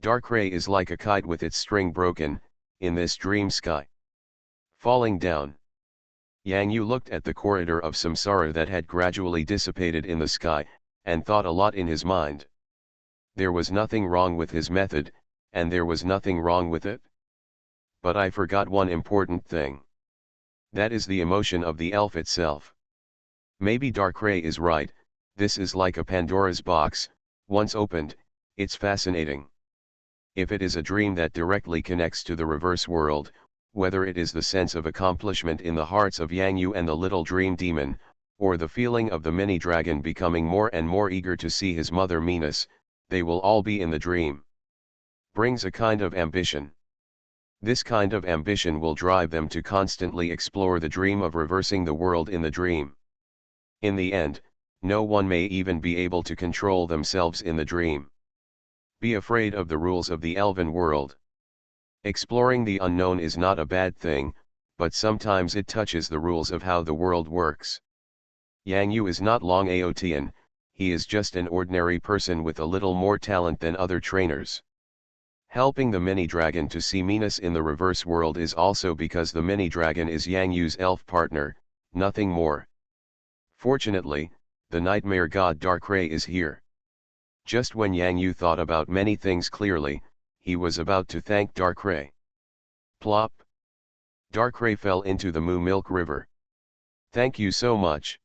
Darkrai is like a kite with its string broken, in this dream sky. Falling down. Yang Yu looked at the corridor of samsara that had gradually dissipated in the sky, and thought a lot in his mind. There was nothing wrong with his method, and there was nothing wrong with it. But I forgot one important thing. That is the emotion of the elf itself. Maybe Darkrai is right, this is like a Pandora's box, once opened, it's fascinating. If it is a dream that directly connects to the reverse world, whether it is the sense of accomplishment in the hearts of Yang Yu and the little dream demon, or the feeling of the mini dragon becoming more and more eager to see his mother Venus, they will all be in the dream. Brings a kind of ambition. This kind of ambition will drive them to constantly explore the dream of reversing the world in the dream. In the end, no one may even be able to control themselves in the dream. Be afraid of the rules of the elven world. Exploring the unknown is not a bad thing, but sometimes it touches the rules of how the world works. Yang Yu is not Long Aotian, he is just an ordinary person with a little more talent than other trainers. Helping the mini dragon to see Venus in the reverse world is also because the mini dragon is Yang Yu's elf partner, nothing more. Fortunately, the nightmare god Darkrai is here. Just when Yang Yu thought about many things clearly, he was about to thank Darkrai. Plop! Darkrai fell into the Moo Milk River. Thank you so much.